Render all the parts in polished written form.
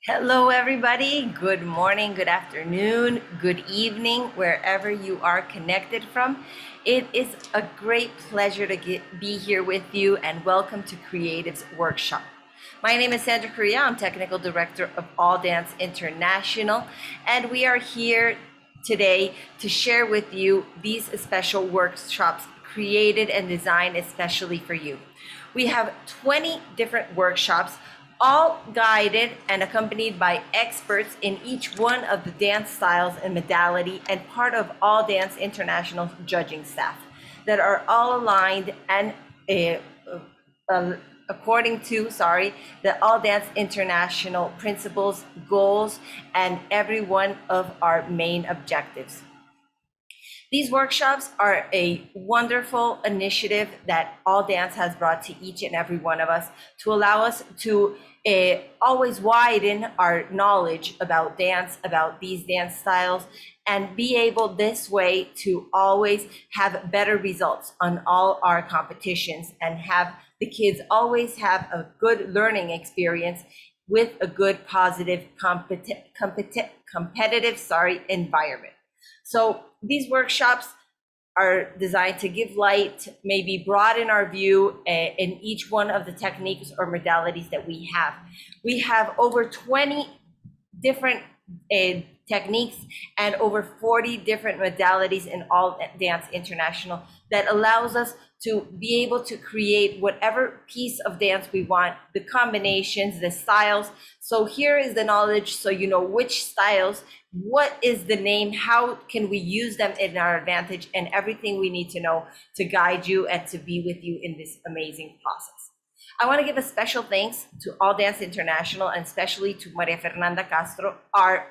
Hello, everybody. Good morning, good afternoon, good evening, wherever you are connected from. It is a great pleasure to be here with you, and welcome to Creatives Workshop. My name is Sandra Correa. I'm Technical Director of All Dance International, and we are here today to share with you these special workshops created and designed especially for you. We have 20 different workshops, all guided and accompanied by experts in each one of the dance styles and modality, and part of All Dance International judging staff that are all aligned and according to, the All Dance International principles, goals, and every one of our main objectives. These workshops are a wonderful initiative that All Dance has brought to each and every one of us to allow us to always widen our knowledge about dance, about these dance styles, and be able this way to always have better results on all our competitions and have the kids always have a good learning experience with a good, positive, competitive environment. So these workshops are designed to give light, maybe broaden our view in each one of the techniques or modalities that we have. We have over 20 different techniques and over 40 different modalities in All Dance International that allows us to be able to create whatever piece of dance we want, the combinations, the styles. So here is the knowledge, so you know which styles, what is the name, how can we use them in our advantage, and everything we need to know to guide you and to be with you in this amazing process. I want to give a special thanks to All Dance International, and especially to Maria Fernanda Castro, our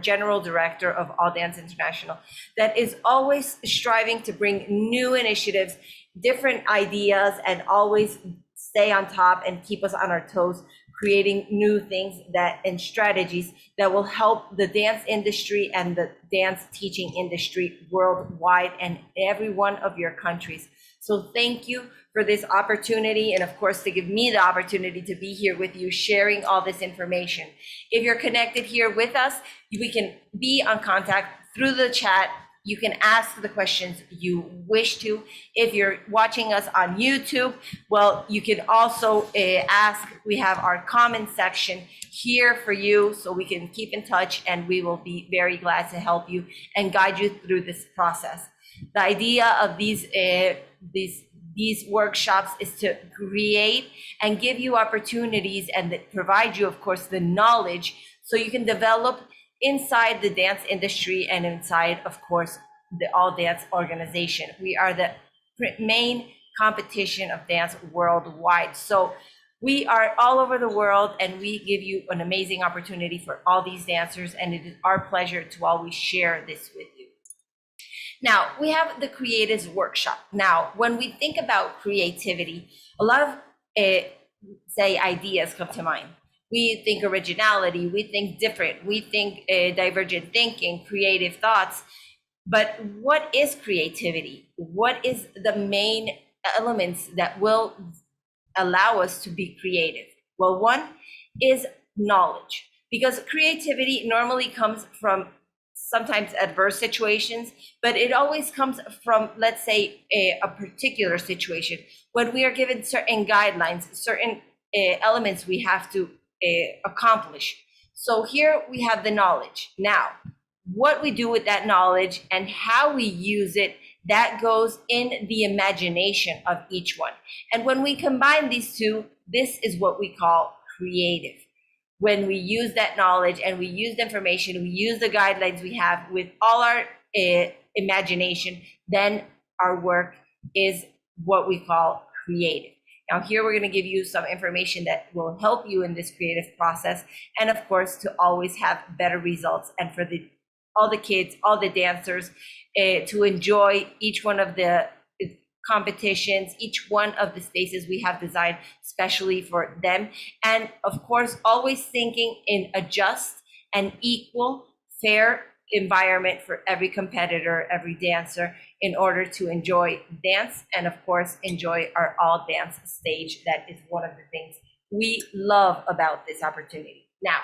General Director of All Dance International, that is always striving to bring new initiatives, different ideas, and always stay on top and keep us on our toes, creating new things and strategies that will help the dance industry and the dance teaching industry worldwide and every one of your countries. So thank you for this opportunity, and of course to give me the opportunity to be here with you sharing all this information. If you're connected here with us, we can be on contact through the chat. You can ask the questions you wish to. If you're watching us on YouTube, well, you can also ask. We have our comment section here for you, so we can keep in touch, and we will be very glad to help you and guide you through this process. The idea of these workshops is to create and give you opportunities and provide you, of course, the knowledge so you can develop inside the dance industry and inside, of course, the All Dance organization. We are the main competition of dance worldwide. So we are all over the world, and we give you an amazing opportunity for all these dancers, and it is our pleasure to always share this with you. Now, we have the Creatives Workshop. Now, when we think about creativity, a lot of, ideas come to mind. We think originality, we think different, we think divergent thinking, creative thoughts. But what is creativity? What is the main elements that will allow us to be creative? Well, one is knowledge, because creativity normally comes from sometimes adverse situations, but it always comes from, let's say, a particular situation. When we are given certain guidelines, certain elements we have to accomplish. So here we have the knowledge. Now, what we do with that knowledge and how we use it, that goes in the imagination of each one. And when we combine these two, this is what we call creative. When we use that knowledge and we use the information, we use the guidelines we have with all our imagination, then our work is what we call creative. Now here we're going to give you some information that will help you in this creative process, and of course to always have better results, and for all the kids, all the dancers to enjoy each one of the competitions, each one of the spaces we have designed specially for them. And of course, always thinking in a just and equal, fair environment for every competitor, every dancer, in order to enjoy dance and of course enjoy our all dance stage. That is one of the things we love about this opportunity. Now,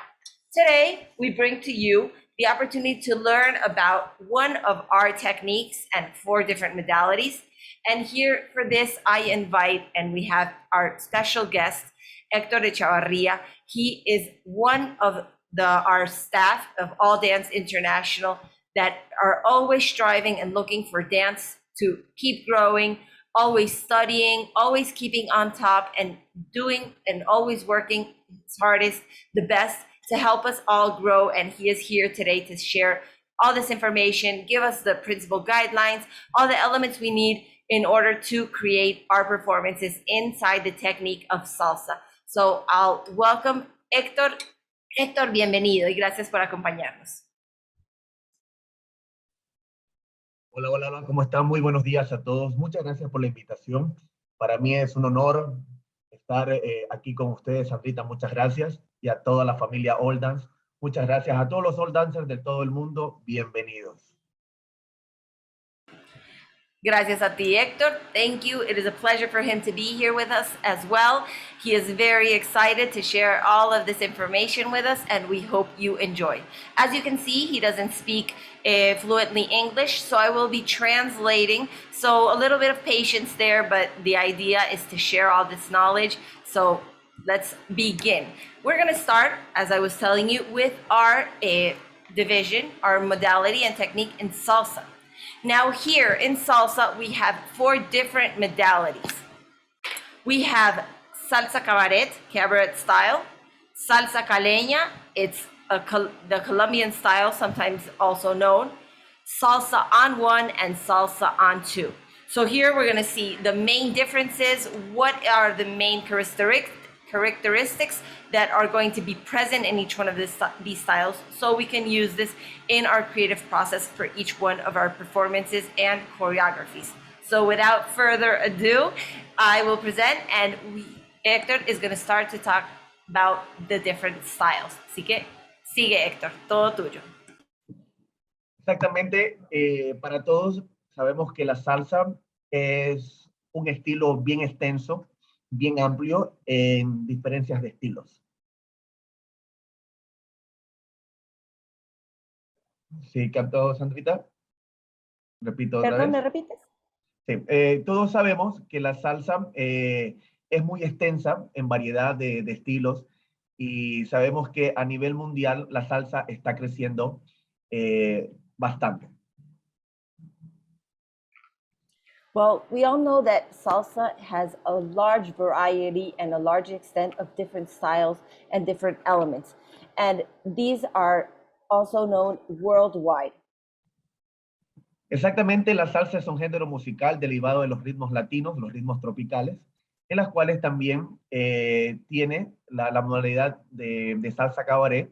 Today, we bring to you the opportunity to learn about one of our techniques and 4 different modalities. And here for this, I invite, and we have our special guest, Hector Echeverria. He is one of our staff of All Dance International that are always striving and looking for dance to keep growing, always studying, always keeping on top and doing and always working his hardest, the best to help us all grow. And he is here today to share all this information, give us the principal guidelines, all the elements we need in order to create our performances inside the technique of salsa. So I'll welcome Hector. Hector, bienvenido y gracias por acompañarnos. Hola, hola, hola, ¿cómo están? Muy buenos días a todos. Muchas gracias por la invitación. Para mí es un honor estar aquí con ustedes, Sandrita, muchas gracias. Y a toda la familia All Dance, muchas gracias. A todos los All Dancers de todo el mundo, bienvenidos. Gracias a ti, Hector. Thank you. It is a pleasure for him to be here with us as well. He is very excited to share all of this information with us, and we hope you enjoy. As you can see, he doesn't speak fluently English, so I will be translating. So a little bit of patience there, but the idea is to share all this knowledge. So let's begin. We're going to start, as I was telling you, with our division, our modality and technique in salsa. Now here in salsa, we have 4 different modalities. We have Salsa Cabaret Style, Salsa Calena, it's the Colombian style, sometimes also known, Salsa on 1 and Salsa on 2. So here we're gonna see the main differences, what are the main characteristics that are going to be present in each one of these styles, so we can use this in our creative process for each one of our performances and choreographies. So without further ado, I will present, and Hector is going to start to talk about the different styles. Así que sigue, Hector, todo tuyo. Exactamente, para todos sabemos que la salsa es un estilo bien extenso, bien amplio en diferencias de estilos. ¿Sí captó, Sandrita? Repito otra Perdón, vez. ¿me repites? Sí, todos sabemos que la salsa es muy extensa en variedad de estilos y sabemos que a nivel mundial la salsa está creciendo bastante. Well, we all know that salsa has a large variety and a large extent of different styles and different elements. And these are also known worldwide. Exactamente, la salsa es un género musical derivado de los ritmos latinos, los ritmos tropicales, en las cuales también tiene la modalidad de salsa cabaret,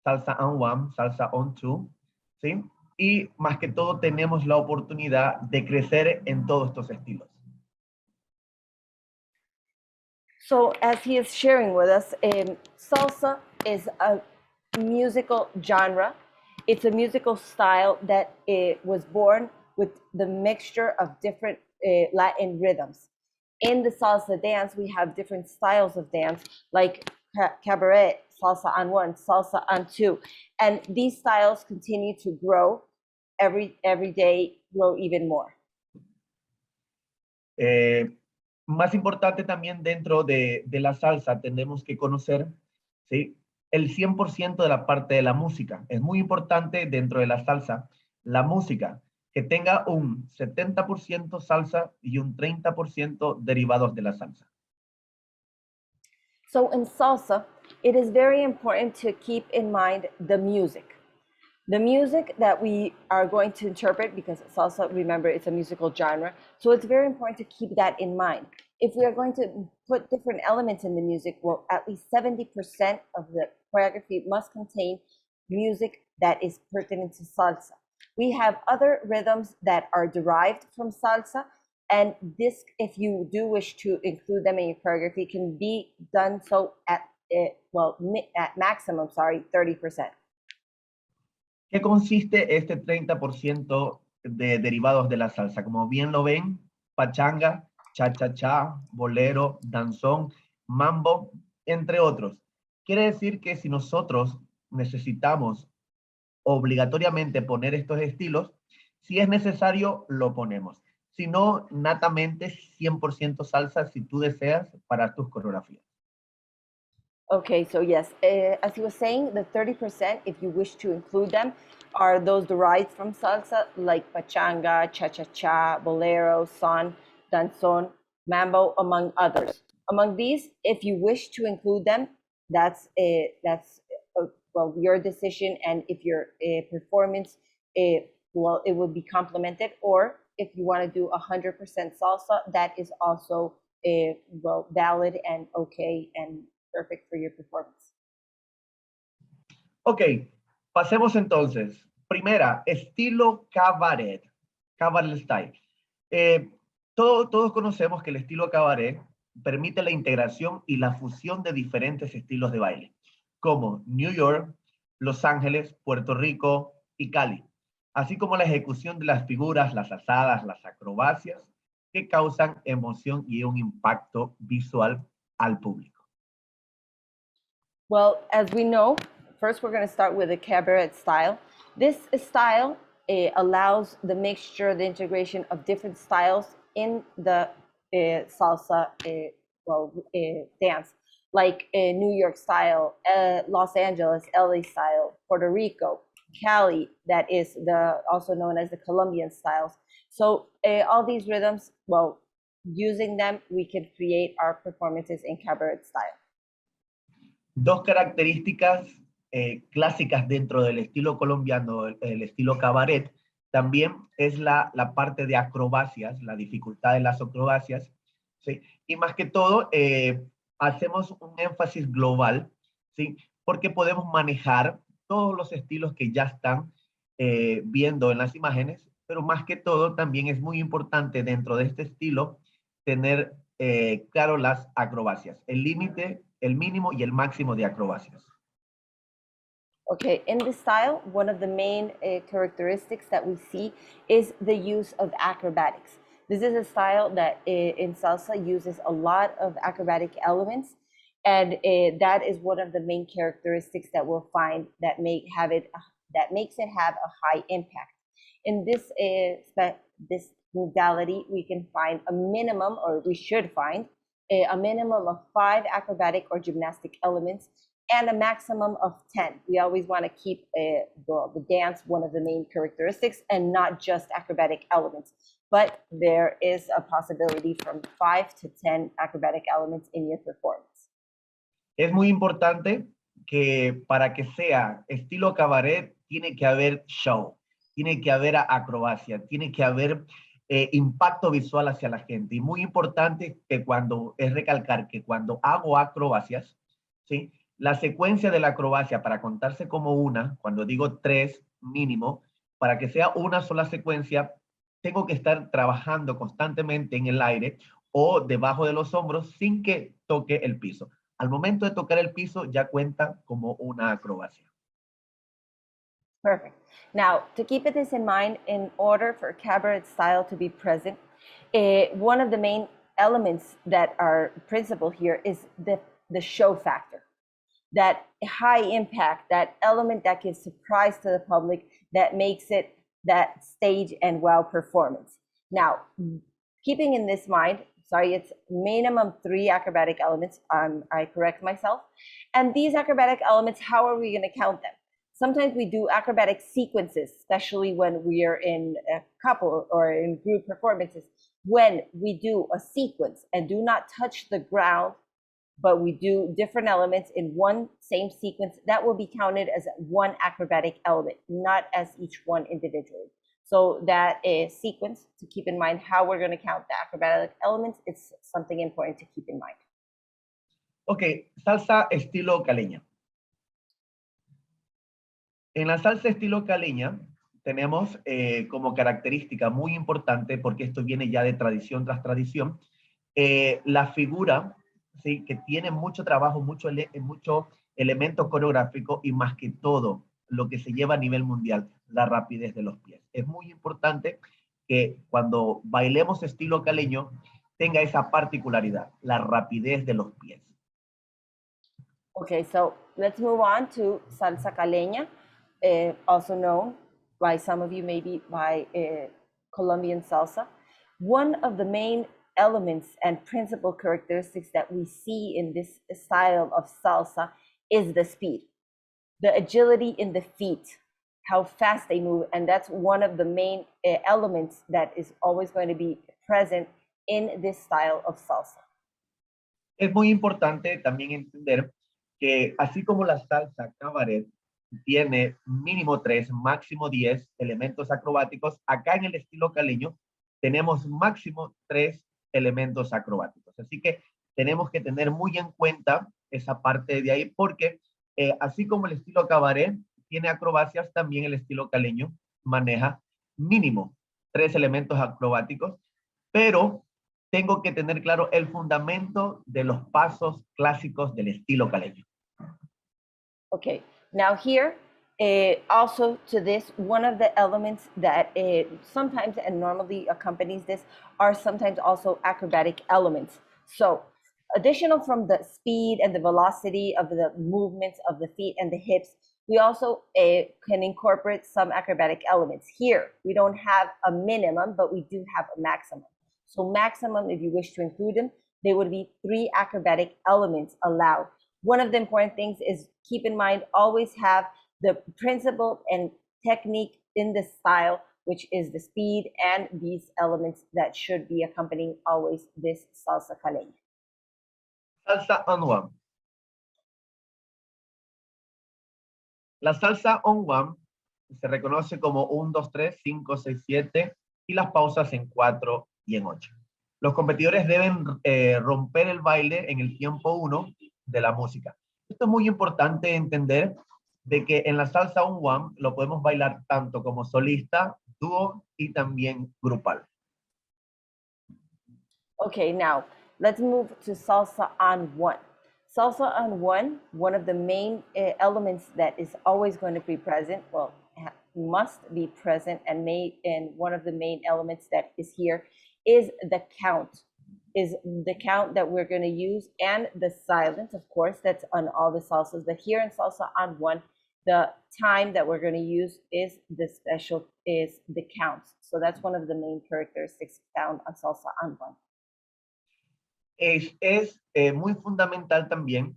salsa on 1, salsa on 2, ¿sí? Y más que todo tenemos la oportunidad de crecer en todos estos estilos. So as he is sharing with us, salsa is a musical genre. It's a musical style that was born with the mixture of different Latin rhythms. In the salsa dance, we have different styles of dance, like cabaret, salsa on 1, salsa on 2. And these styles continue to grow every day, grow even more. Más importante también dentro de la salsa, tenemos que conocer, ¿sí?, el 100% de la parte de la música. Es muy importante dentro de la salsa, la música, que tenga un 70% salsa y un 30% derivados de la salsa. So in salsa, it is very important to keep in mind the music. The music that we are going to interpret, because salsa, remember, it's a musical genre, so it's very important to keep that in mind. If we are going to put different elements in the music, well, at least 70% of the choreography must contain music that is pertinent to salsa. We have other rhythms that are derived from salsa, and this, if you do wish to include them in your choreography, can be done so at maximum, 30%. ¿Qué consiste este 30% de derivados de la salsa? Como bien lo ven, pachanga, cha-cha-cha, bolero, danzón, mambo, entre otros. Quiere decir que si nosotros necesitamos obligatoriamente poner estos estilos, si es necesario, lo ponemos. Si no, natamente 100% salsa si tú deseas para tus coreografías. Okay, so yes, as you were saying, the 30%, if you wish to include them, are those derived from salsa, like pachanga, cha-cha-cha, bolero, son, danzón, mambo, among others. Among these, if you wish to include them, well, your decision, and if your performance, well, it would be complemented, or if you want to do 100% salsa, that is also well, valid and okay and perfect for your performance. Ok, pasemos entonces. Primera, estilo cabaret, cabaret style. Todos conocemos que el estilo cabaret permite la integración y la fusión de diferentes estilos de baile, como New York, Los Ángeles, Puerto Rico y Cali, así como la ejecución de las figuras, las alzadas, las acrobacias, que causan emoción y un impacto visual al público. Well, as we know, first we're going to start with the cabaret style. This style allows the mixture, the integration of different styles in the salsa dance, like New York style, Los Angeles, LA style, Puerto Rico, Cali, that is also known as the Colombian styles. So all these rhythms, well, using them, we can create our performances in cabaret style. Dos características clásicas dentro del estilo colombiano, el estilo cabaret, también es la parte de acrobacias, la dificultad de las acrobacias, ¿sí? Y más que todo, hacemos un énfasis global, ¿sí? Porque podemos manejar todos los estilos que ya están viendo en las imágenes, pero más que todo también es muy importante dentro de este estilo tener claro las acrobacias, el límite, el mínimo y el máximo de acrobacias. Okay, in this style, one of the main characteristics that we see is the use of acrobatics. This is a style that in salsa uses a lot of acrobatic elements, and that is one of the main characteristics that we'll find that makes it have a high impact. In this modality, we can find a minimum, or we should find a minimum of 5 acrobatic or gymnastic elements, and a maximum of 10. We always want to keep the dance one of the main characteristics and not just acrobatic elements. But there is a possibility from 5 to 10 acrobatic elements in your performance. Es muy importante que para que sea estilo cabaret tiene que haber show, tiene que haber acrobacia, tiene que haber impacto visual hacia la gente. Y muy importante que recalcar que cuando hago acrobacias, ¿sí? La secuencia de la acrobacia para contarse como una, cuando digo 3 mínimo, para que sea una sola secuencia, tengo que estar trabajando constantemente en el aire o debajo de los hombros sin que toque el piso. Al momento de tocar el piso ya cuenta como una acrobacia. Perfect. Now, to keep this in mind, in order for cabaret style to be present, one of the main elements that are principal here is the show factor. That high impact, that element that gives surprise to the public, that makes it that stage and wow performance. Now, keeping in this mind, sorry, it's minimum 3 acrobatic elements, I correct myself. And these acrobatic elements, how are we going to count them? Sometimes we do acrobatic sequences, especially when we are in a couple or in group performances. When we do a sequence and do not touch the ground, but we do different elements in one same sequence, that will be counted as one acrobatic element, not as each one individually. So that sequence, to keep in mind how we're going to count the acrobatic elements, it's something important to keep in mind. Ok, salsa estilo caleña. En la salsa estilo caleña tenemos como característica muy importante, porque esto viene ya de tradición tras tradición, la figura, ¿sí? Que tiene mucho trabajo, mucho elemento coreográfico y más que todo lo que se lleva a nivel mundial, la rapidez de los pies. Es muy importante que cuando bailemos estilo caleño tenga esa particularidad, la rapidez de los pies. Okay, so let's move on to Salsa Calena, also known by some of you maybe by Colombian salsa. One of the main elements and principal characteristics that we see in this style of salsa is the speed, the agility in the feet, how fast they move, and that's one of the main elements that is always going to be present in this style of salsa. Es muy importante también entender que así como la salsa cabaret tiene mínimo 3, máximo 10 elementos acrobáticos, acá en el estilo caleño tenemos máximo 3 elementos acrobáticos. Así que tenemos que tener muy en cuenta esa parte de ahí porque así como el estilo cabaret tiene acrobacias, también el estilo caleño maneja mínimo 3 elementos acrobáticos, pero tengo que tener claro el fundamento de los pasos clásicos del estilo caleño. Okay, now here, also to this, one of the elements that sometimes and normally accompanies this are sometimes also acrobatic elements. So additional from the speed and the velocity of the movements of the feet and the hips, we also can incorporate some acrobatic elements. Here, we don't have a minimum, but we do have a maximum. So maximum, if you wish to include them, there would be 3 acrobatic elements allowed. One of the important things is keep in mind, always have the principle and technique in the style, which is the speed and these elements that should be accompanying always this salsa calena. Salsa on one. La salsa on one se reconoce como 1, 2, 3, 5, 6, 7 y las pausas en 4 y en 8. Los competidores deben romper el baile en el tiempo 1 de la música. Esto es muy importante entender de que en la salsa on one lo podemos bailar tanto como solista, dúo y también grupal. Okay, now let's move to salsa on one. Salsa on one of the main elements that is always going to be present, well, must be present and one of the main elements that is here is the count, is the count that we're going to use and the silence, of course, that's on all the salsas. But here in salsa on one, the time that we're going to use is the counts. So that's one of the main characteristics found on salsa on one. Es muy fundamental también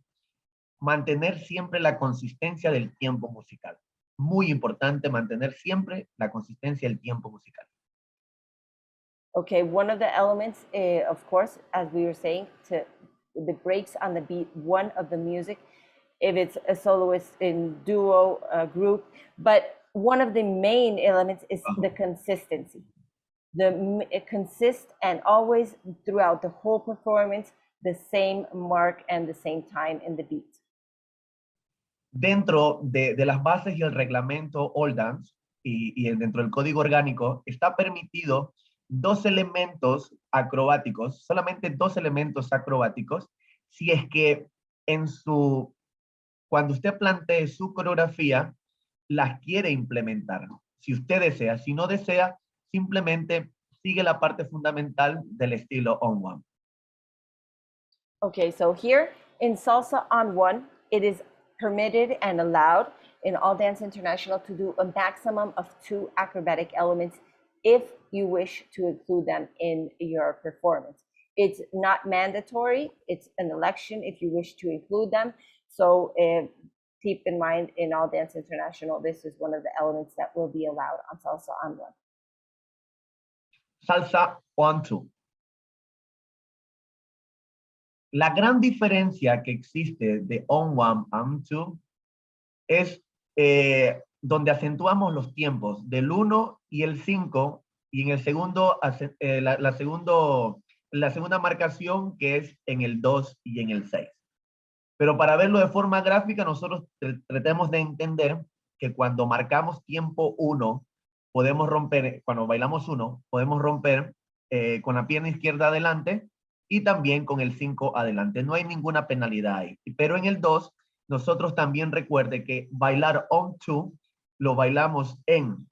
mantener siempre la consistencia del tiempo musical. Muy importante mantener siempre la consistencia del tiempo musical. Okay, one of the elements, of course, as we were saying, to the breaks on the beat, one of the music, if it's a soloist in duo, group, but one of the main elements is the consistency. It consists and always throughout the whole performance, the same mark and the same time in the beat. Dentro de las bases y el reglamento All Dance y dentro del código orgánico está permitido 2 elementos acrobáticos, solamente 2 elementos acrobáticos, si es que cuando usted plantee su coreografía, las quiere implementar. Si usted desea, si no desea, simplemente sigue la parte fundamental del estilo on one. Okay, so here in Salsa on one, it is permitted and allowed in All Dance International to do a maximum of 2 acrobatic elements if you wish to include them in your performance. It's not mandatory, it's an election if you wish to include them. So keep in mind in All Dance International, this is one of the elements that will be allowed on Salsa on one. Salsa on two. La gran diferencia que existe de on one and two es donde acentuamos los tiempos del 1 y el 5 y en el segundo, la segunda marcación que es en el 2 y en el 6. Pero para verlo de forma gráfica, nosotros tratemos de entender que cuando marcamos tiempo 1, podemos romper, cuando bailamos 1, podemos romper con la pierna izquierda adelante y también con el 5 adelante. No hay ninguna penalidad ahí. Pero en el 2, nosotros también recuerde que bailar on 2 lo bailamos en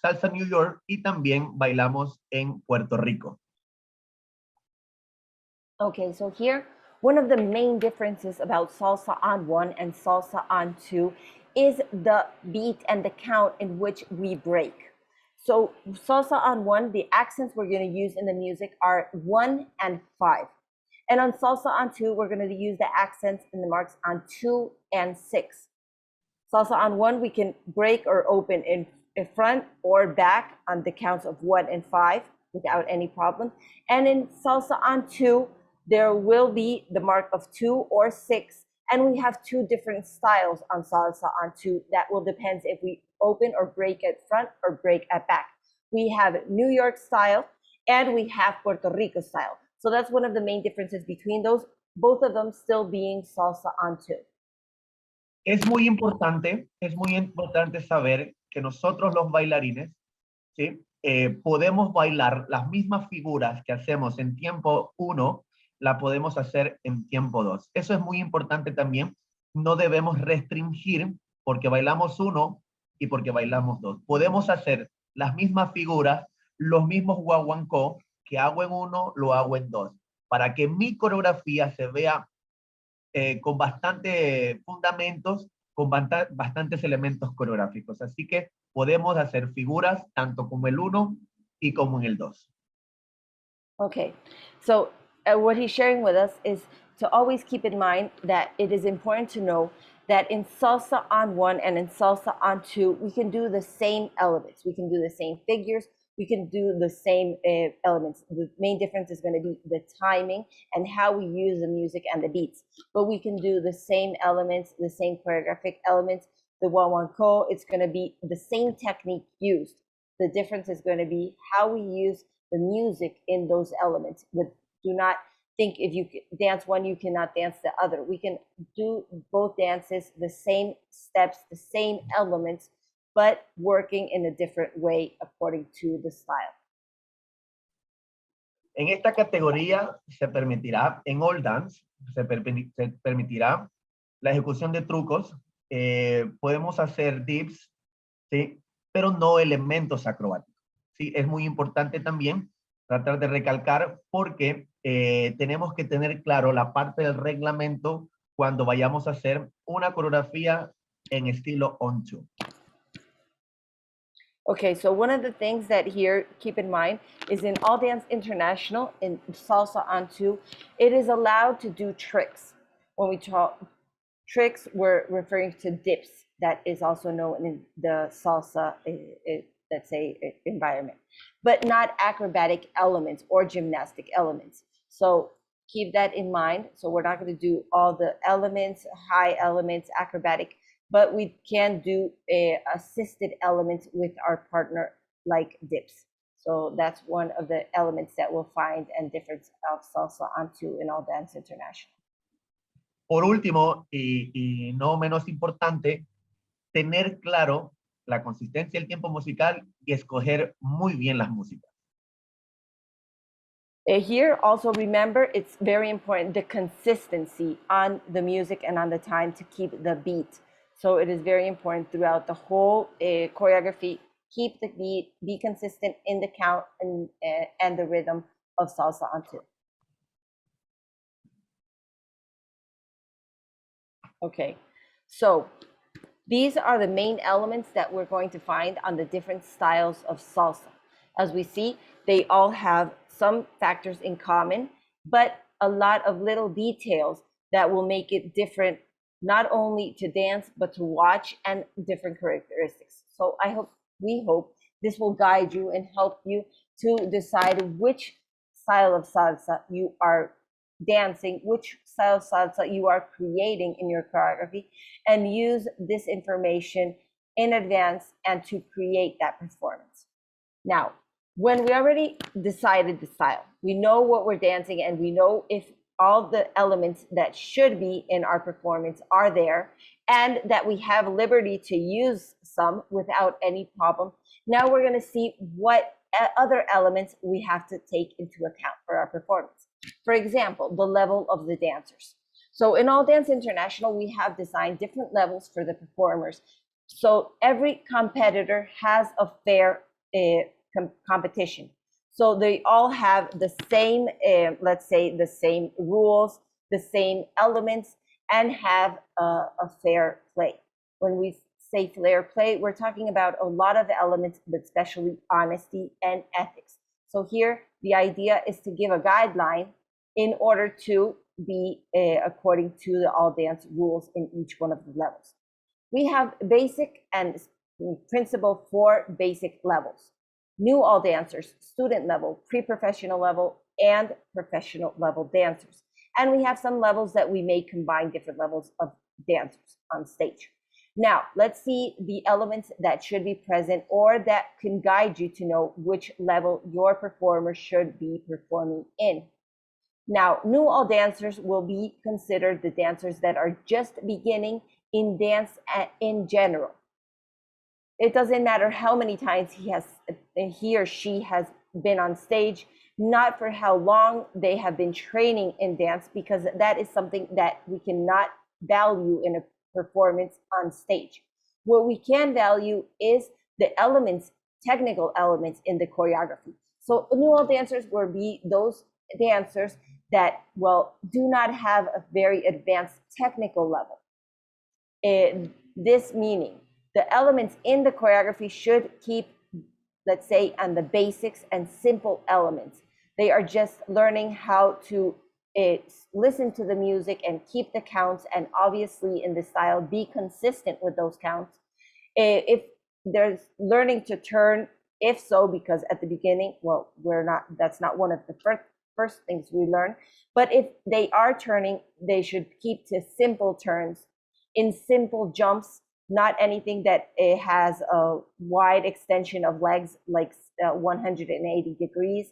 Salsa New York y también bailamos en Puerto Rico. Okay, so here one of the main differences about salsa on 1 and salsa on 2 is the beat and the count in which we break. So salsa on 1, the accents we're going to use in the music are 1 and 5. And on salsa on 2, we're going to use the accents and the marks on 2 and 6. Salsa on 1, we can break or open in front or back on the counts of 1 and 5 without any problem. And in salsa on 2, there will be the mark of 2 or 6. And we have 2 different styles on salsa on 2. That will depend if we open or break at front or break at back. We have New York style and we have Puerto Rico style. So that's one of the main differences between those, both of them still being salsa on 2. Es muy importante saber que nosotros los bailarines, ¿sí? Podemos bailar las mismas figuras que hacemos en tiempo 1, la podemos hacer en tiempo 2. Eso es muy importante también. No debemos restringir porque bailamos 1 y porque bailamos 2. Podemos hacer las mismas figuras, los mismos guaguancó que hago en 1, lo hago en 2. Para que mi coreografía se vea con bastante fundamentos, con bastantes elementos coreográficos. Así que podemos hacer figuras tanto como el 1 y como en el 2. Okay, so what he's sharing with us is to always keep in mind that it is important to know that in salsa on 1 and in salsa on 2, we can do the same elements. We can do the same figures. We can do the same elements. The main difference is going to be the timing and how we use the music and the beats. But we can do the same elements, the same choreographic elements. The guaguancó, it's going to be the same technique used. The difference is going to be how we use the music in those elements. But do not think if you dance one, you cannot dance the other. We can do both dances, the same steps, the same elements, but working in a different way according to the style. En esta categoría se permitirá, en all dance, se permitirá la ejecución de trucos. Podemos hacer dips, ¿sí? Pero no elementos acrobáticos. ¿Sí? Es muy importante también tratar de recalcar porque tenemos que tener claro la parte del reglamento cuando vayamos a hacer una coreografía en estilo on-two. Okay, so one of the things that here, keep in mind, is in All Dance International, in Salsa on 2, it is allowed to do tricks. When we talk tricks, we're referring to dips. That is also known in the salsa, let's say, environment. But not acrobatic elements or gymnastic elements. So keep that in mind. So we're not going to do all the elements, high elements, acrobatic, but we can do assisted elements with our partner like dips. So that's one of the elements that we'll find and difference of salsa on 2 in All Dance International. Por último, y no menos importante, tener claro la consistencia del tiempo musical y escoger muy bien las músicas. Here, also remember, it's very important, the consistency on the music and on the time to keep the beat. So it is very important throughout the whole choreography, keep the beat, be consistent in the count and the rhythm of salsa on 2. Okay, so these are the main elements that we're going to find on the different styles of salsa. As we see, they all have some factors in common, but a lot of little details that will make it different, not only to dance, but to watch, and different characteristics. So we hope this will guide you and help you to decide which style of salsa you are dancing, which style of salsa you are creating in your choreography, and use this information in advance and to create that performance. Now, when we already decided the style, we know what we're dancing and we know if all the elements that should be in our performance are there and that we have liberty to use some without any problem. Now we're going to see what other elements we have to take into account for our performance. For example, the level of the dancers. So in All Dance International, we have designed different levels for the performers. So every competitor has a fair competition. So they all have the same, let's say, the same rules, the same elements, and have a fair play. When we say fair play, we're talking about a lot of elements, but especially honesty and ethics. So here, the idea is to give a guideline in order to be according to the all dance rules in each one of the levels. We have basic and principal 4 basic levels: new all dancers, student level, pre-professional level, and professional level dancers. And we have some levels that we may combine different levels of dancers on stage. Now, let's see the elements that should be present or that can guide you to know which level your performer should be performing in. Now, new all dancers will be considered the dancers that are just beginning in dance in general. It doesn't matter how many times he or she has been on stage, not for how long they have been training in dance, because that is something that we cannot value in a performance on stage. What we can value is the elements, technical elements in the choreography. So new all dancers will be those dancers that, well, do not have a very advanced technical level. This meaning the elements in the choreography should keep, let's say, on the basics and simple elements. They are just learning how to listen to the music and keep the counts, and obviously in the style be consistent with those counts. If there's learning to turn, if so, because at the beginning, well, that's not one of the first things we learn. But if they are turning, they should keep to simple turns in simple jumps, not anything that has a wide extension of legs, like 180 degrees.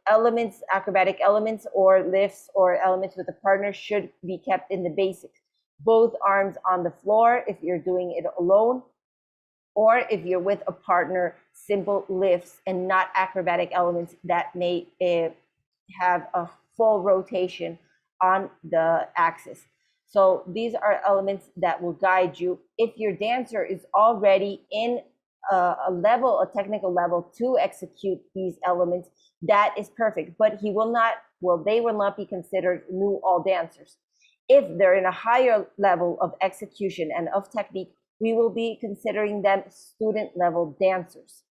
Elements, acrobatic elements or lifts or elements with a partner should be kept in the basics. Both arms on the floor if you're doing it alone, or if you're with a partner, simple lifts and not acrobatic elements that may have a full rotation on the axis. So these are elements that will guide you. If your dancer is already in a technical level to execute these elements, that is perfect, but they will not be considered new all dancers. If they're in a higher level of execution and of technique, we will be considering them student level dancers.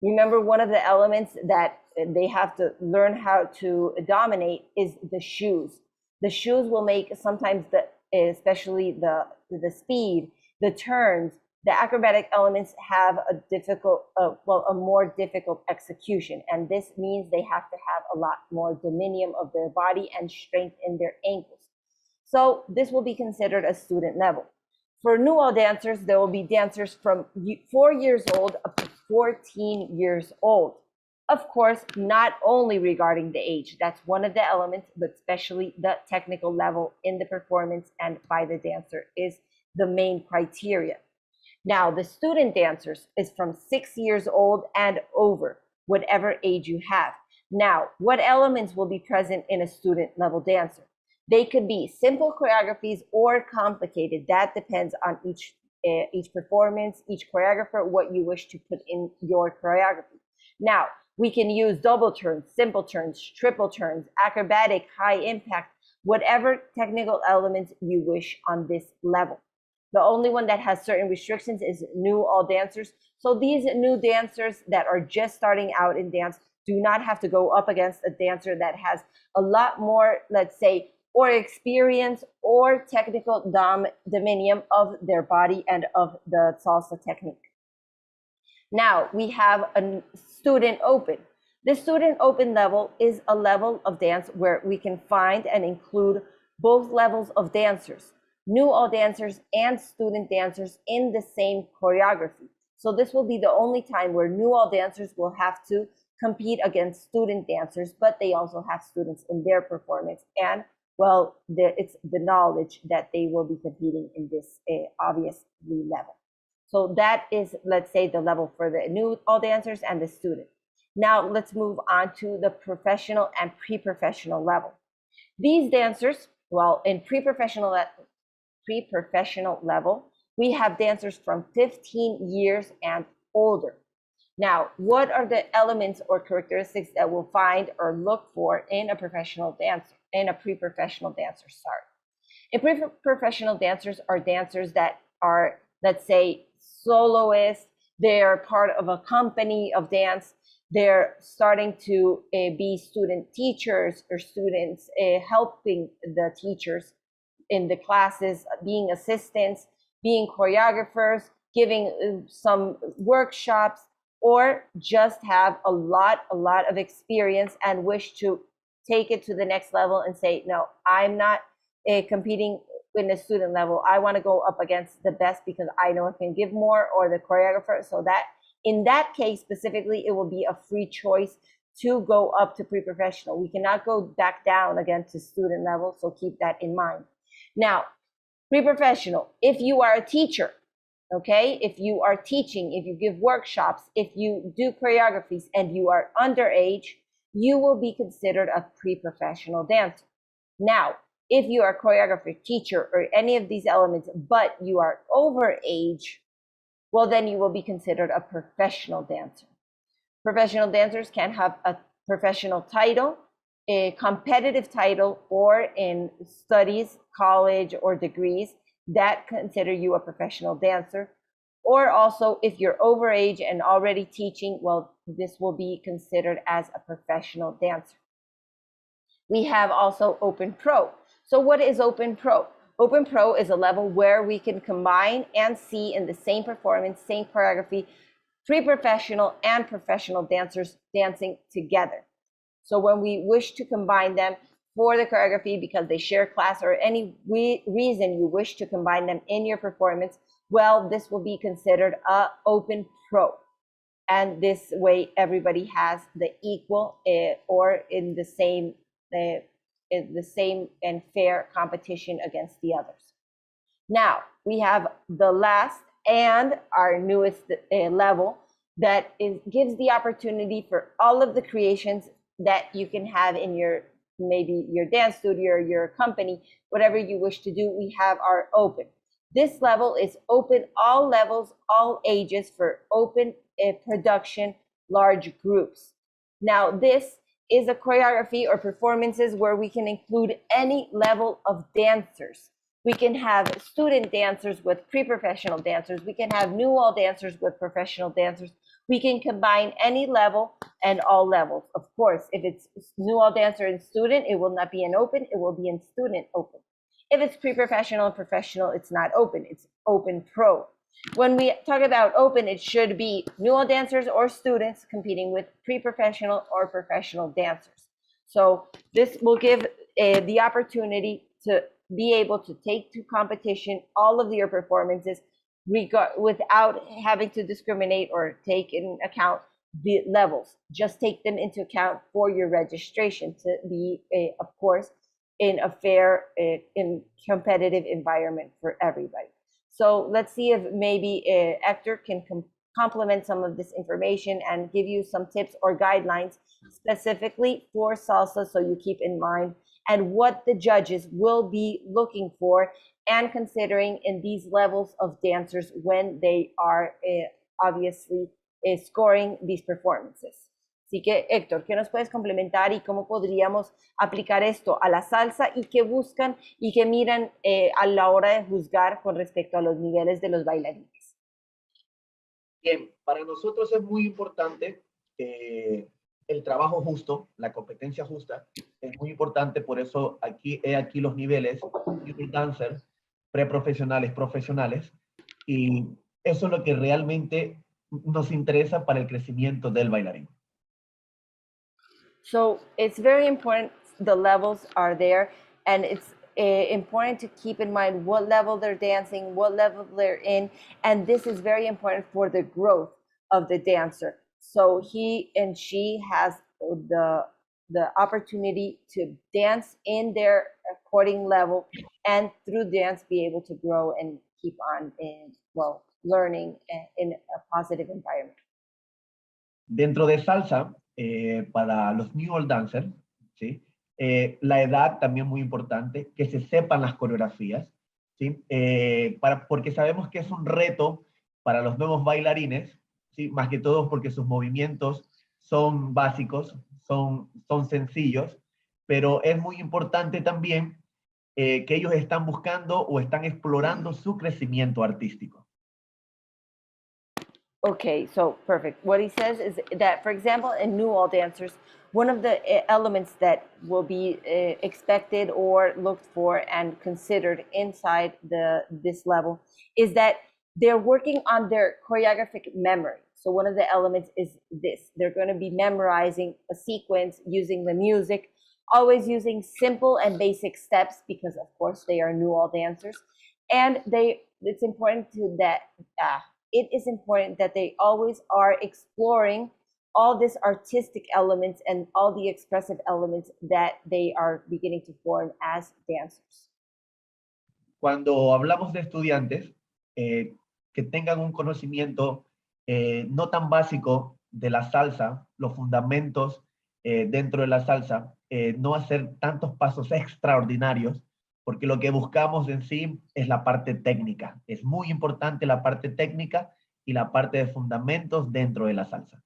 Remember, one of the elements that they have to learn how to dominate is the shoes. The shoes will make sometimes especially the speed, the turns, the acrobatic elements have a more difficult execution. And this means they have to have a lot more dominion of their body and strength in their ankles. So this will be considered a student level. For new all dancers, there will be dancers from 4 years old up to 14 years old. Of course, not only regarding the age, that's one of the elements, but especially the technical level in the performance and by the dancer is the main criteria. Now, the student dancers is from 6 years old and over, whatever age you have. Now, what elements will be present in a student level dancer? They could be simple choreographies or complicated. That depends on each performance, each choreographer, what you wish to put in your choreography. Now, we can use double turns, simple turns, triple turns, acrobatic, high impact, whatever technical elements you wish on this level. The only one that has certain restrictions is new all dancers. So these new dancers that are just starting out in dance do not have to go up against a dancer that has a lot more, let's say, or experience or technical dominion of their body and of the salsa technique. Now we have a student open. The student open level is a level of dance where we can find and include both levels of dancers, new all dancers and student dancers in the same choreography. So this will be the only time where new all dancers will have to compete against student dancers, but they also have students in their performance. And well, it's the knowledge that they will be competing in this obviously level. So that is, let's say, the level for the new all dancers and the student. Now let's move on to the professional and pre-professional level. These dancers, well, in pre-professional level, we have dancers from 15 years and older. Now, what are the elements or characteristics that we'll find or look for in a professional dancer? in a pre-professional dancer, sorry. And pre-professional dancers are dancers that are, let's say, soloists. They're part of a company of dance. They're starting to be student teachers or students helping the teachers in the classes, being assistants, being choreographers, giving some workshops, or just have a lot of experience and wish to take it to the next level and say, no, I'm not competing in the student level. I want to go up against the best because I know I can give more, or the choreographer. So that in that case specifically, it will be a free choice to go up to pre-professional. We cannot go back down again to student level. So keep that in mind. Now, pre-professional, if you are a teacher, okay, if you are teaching, if you give workshops, if you do choreographies and you are underage, you will be considered a pre-professional dancer. Now, if you are a choreographer, teacher, or any of these elements, but you are overage, well, then you will be considered a professional dancer. Professional dancers can have a professional title, a competitive title, or in studies, college, or degrees that consider you a professional dancer. Or also, if you're overage and already teaching, well, this will be considered as a professional dancer. We have also Open Pro. So what is Open Pro? Open Pro is a level where we can combine and see in the same performance, same choreography, pre-professional and professional dancers dancing together. So when we wish to combine them for the choreography because they share class or any reason you wish to combine them in your performance, well, this will be considered a Open Pro. And this way everybody has the equal or in the same and fair competition against the others. Now, we have the last and our newest level that gives the opportunity for all of the creations that you can have in your, maybe your dance studio or your company, whatever you wish to do, we have our open. This level is open, all levels, all ages, for open production, large groups. Now, this is a choreography or performances where we can include any level of dancers. We can have student dancers with pre-professional dancers. We can have new all dancers with professional dancers. We can combine any level and all levels. Of course, if it's new all dancer and student, it will not be an open, it will be in student open. If it's pre-professional and professional, it's not open, it's Open Pro. When we talk about open, it should be new all dancers or students competing with pre-professional or professional dancers. So this will give the opportunity to be able to take to competition all of your performances without having to discriminate or take in account the levels. Just take them into account for your registration to be, of course, in a fair, in competitive environment for everybody. So let's see if maybe Hector can complement some of this information and give you some tips or guidelines specifically for salsa, so you keep in mind and what the judges will be looking for and considering in these levels of dancers when they are obviously scoring these performances. Así que, Héctor, ¿qué nos puedes complementar y cómo podríamos aplicar esto a la salsa y qué buscan y qué miran a la hora de juzgar con respecto a los niveles de los bailarines? Bien, para nosotros es muy importante el trabajo justo, la competencia justa, es muy importante, por eso aquí los niveles, dancer, preprofesionales, profesionales, y eso es lo que realmente nos interesa para el crecimiento del bailarín. So it's very important, the levels are there, and it's important to keep in mind what level they're dancing, what level they're in, and this is very important for the growth of the dancer. So he and she has the opportunity to dance in their according level, and through dance be able to grow and keep on learning in a positive environment. Dentro de salsa, para los new old dancers, ¿sí? La edad también muy importante, que se sepan las coreografías, ¿sí? Porque sabemos que es un reto para los nuevos bailarines, ¿sí? Más que todo porque sus movimientos son básicos, son sencillos, pero es muy importante también que ellos están buscando o están explorando su crecimiento artístico. Okay, so perfect. What he says is that, for example, in new all dancers, one of the elements that will be expected or looked for and considered inside this level is that they're working on their choreographic memory. So one of the elements is this. They're going to be memorizing a sequence using the music, always using simple and basic steps because, of course, they are new all dancers. And it's important to that it is important that they always are exploring all these artistic elements and all the expressive elements that they are beginning to form as dancers. Cuando hablamos de estudiantes que tengan un conocimiento no tan básico de la salsa, los fundamentos dentro de la salsa, no hacer tantos pasos extraordinarios, porque lo que buscamos en sí es la parte técnica. Es muy importante la parte técnica y la parte de fundamentos dentro de la salsa.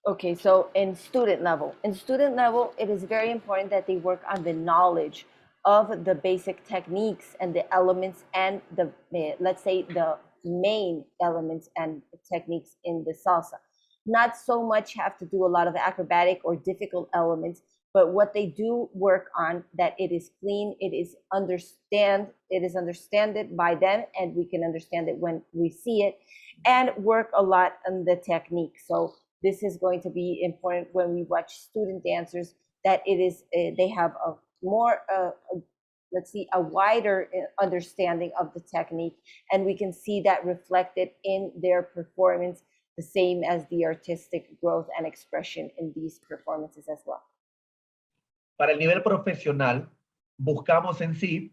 Okay, so in student level, it is very important that they work on the knowledge of the basic techniques and the elements and the, let's say, the main elements and techniques in the salsa. Not so much have to do a lot of acrobatic or difficult elements, but what they do work on, that it is clean, it is understood by them, and we can understand it when we see it, and work a lot on the technique. So this is going to be important when we watch student dancers, that it is they have a more a wider understanding of the technique, and we can see that reflected in their performance, the same as the artistic growth and expression in these performances as well. Para el nivel profesional, buscamos en sí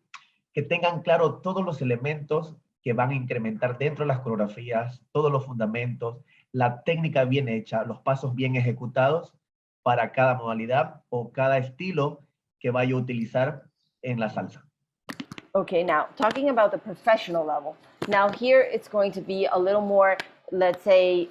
que tengan claro todos los elementos que van a incrementar dentro de las coreografías, todos los fundamentos, la técnica bien hecha, los pasos bien ejecutados para cada modalidad o cada estilo que vaya a utilizar en la salsa. Okay, now talking about the professional level. Now here it's going to be a little more, let's say,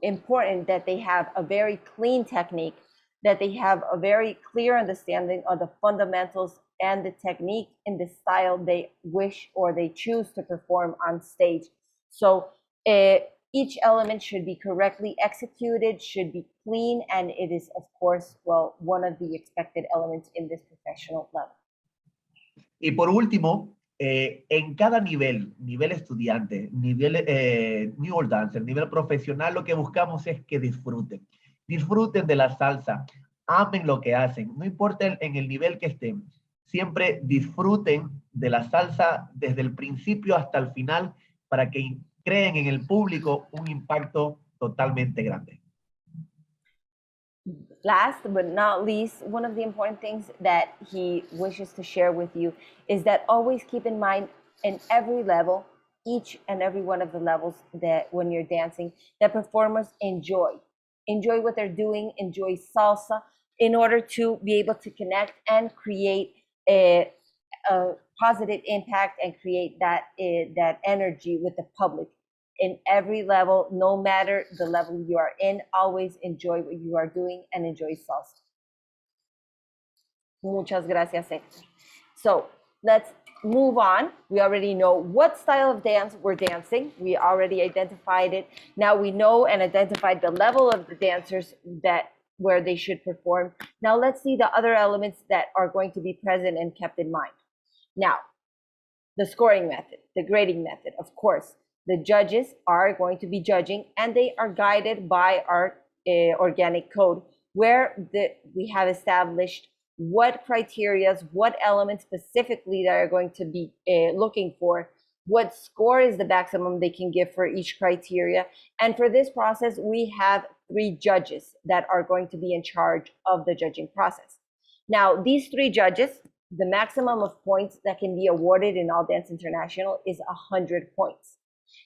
important that they have a very clean technique, that they have a very clear understanding of the fundamentals and the technique in the style they wish or they choose to perform on stage. So each element should be correctly executed, should be clean, and it is, of course, well, one of the expected elements in this professional level. Y por último, en cada nivel estudiante, nivel new old dancer, nivel profesional, lo que buscamos es que disfruten de la salsa, amen lo que hacen, no importa en el nivel que estén, siempre disfruten de la salsa desde el principio hasta el final para que creen en el público un impacto totalmente grande. Last but not least, one of the important things that he wishes to share with you is that always keep in mind in every level, each and every one of the levels, that when you're dancing, that performers enjoy what they're doing, enjoy salsa, in order to be able to connect and create a positive impact and create that energy with the public. In every level, no matter the level you are in, always enjoy what you are doing and enjoy salsa. Muchas gracias, Hector. So let's move on. We already know what style of dance we're dancing. We already identified it. Now we know and identified the level of the dancers where they should perform. Now let's see the other elements that are going to be present and kept in mind. Now, the scoring method, the grading method, of course. The judges are going to be judging, and they are guided by our organic code, where we have established what criteria, what elements specifically that are going to be looking for, what score is the maximum they can give for each criteria. And for this process, we have 3 judges that are going to be in charge of the judging process. Now, these 3 judges, the maximum of points that can be awarded in All Dance International is 100 points.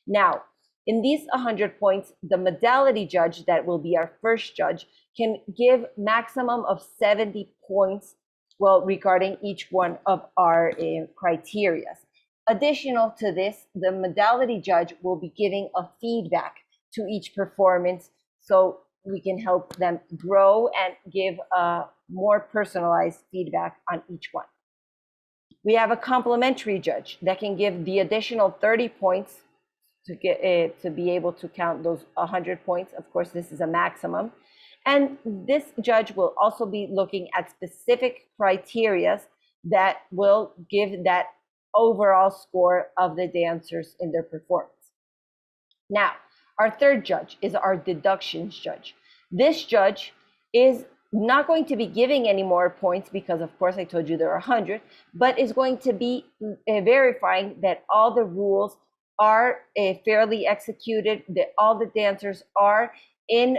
Now, in these 100 points, the modality judge, that will be our first judge, can give maximum of 70 points, well, regarding each one of our criteria. Additional to this, the modality judge will be giving a feedback to each performance, so we can help them grow and give more personalized feedback on each one. We have a complimentary judge that can give the additional 30 points to get to be able to count those 100 points. Of course, this is a maximum. And this judge will also be looking at specific criteria that will give that overall score of the dancers in their performance. Now, our third judge is our deductions judge. This judge is not going to be giving any more points because, of course, I told you there are 100, but is going to be verifying that all the rules are fairly executed, that all the dancers are in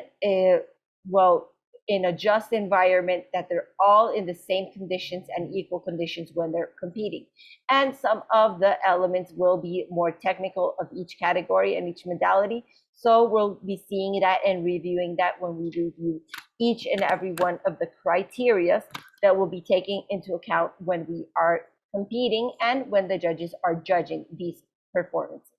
in a just environment, that they're all in the same conditions and equal conditions when they're competing. And some of the elements will be more technical of each category and each modality. So we'll be seeing that and reviewing that when we review each and every one of the criteria that we'll be taking into account when we are competing and when the judges are judging these performances.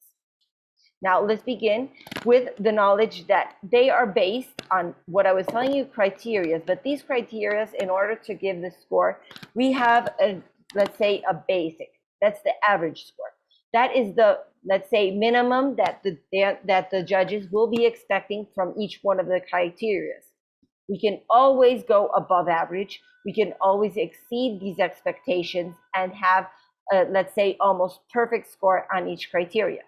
Now, let's begin with the knowledge that they are based on what I was telling you, criteria. But these criteria, in order to give the score, we have, let's say, a basic. That's the average score. That is the, let's say, minimum that the judges will be expecting from each one of the criteria. We can always go above average. We can always exceed these expectations and have, let's say, almost perfect score on each criteria.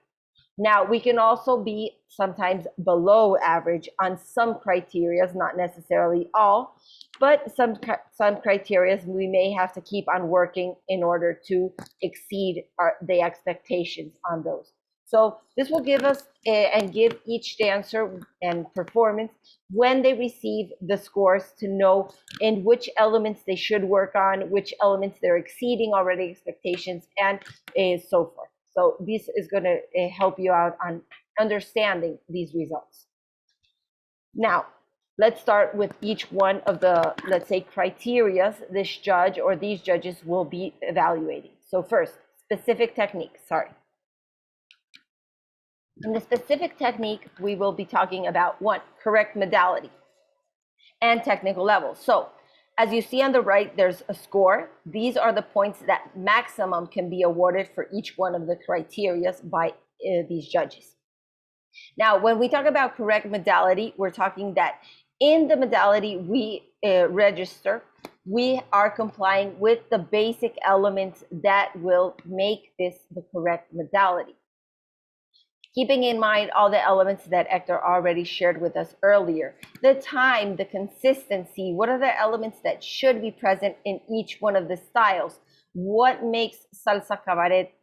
Now, we can also be sometimes below average on some criteria, not necessarily all, but some criteria we may have to keep on working in order to exceed the expectations on those. So this will give us and give each dancer and performance when they receive the scores to know in which elements they should work on, which elements they're exceeding already expectations, and so forth. So this is going to help you out on understanding these results. Now, let's start with each one of the, let's say, criteria this judge or these judges will be evaluating. So first, specific technique, In the specific technique, we will be talking about one, correct modality and technical level. So as you see on the right, there's a score. These are the points that maximum can be awarded for each one of the criteria by these judges. Now, when we talk about correct modality, we're talking that in the modality we register, we are complying with the basic elements that will make this the correct modality. Keeping in mind all the elements that Hector already shared with us earlier. The time, the consistency, what are the elements that should be present in each one of the styles? What makes salsa cabaret,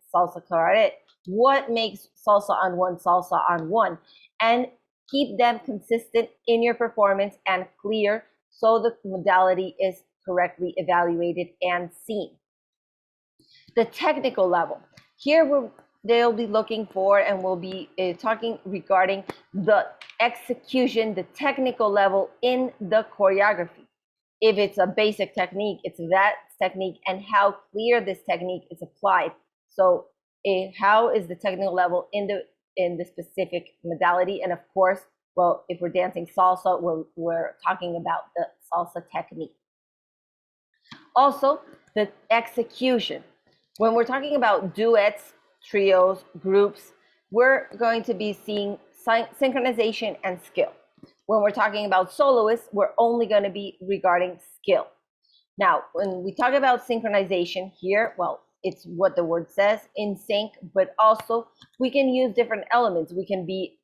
What makes salsa on one? And keep them consistent in your performance and clear so the modality is correctly evaluated and seen. The technical level. Here they'll be looking for and we'll be talking regarding the execution, the technical level in the choreography. If it's a basic technique, it's that technique and how clear this technique is applied. So how is the technical level in the specific modality? And of course, well, if we're dancing salsa, we're talking about the salsa technique. Also, the execution. When we're talking about duets, trios, groups, we're going to be seeing synchronization and skill. When we're talking about soloists, we're only going to be regarding skill. Now, when we talk about synchronization here, well, it's what the word says, in sync, but also we can use different elements. We can be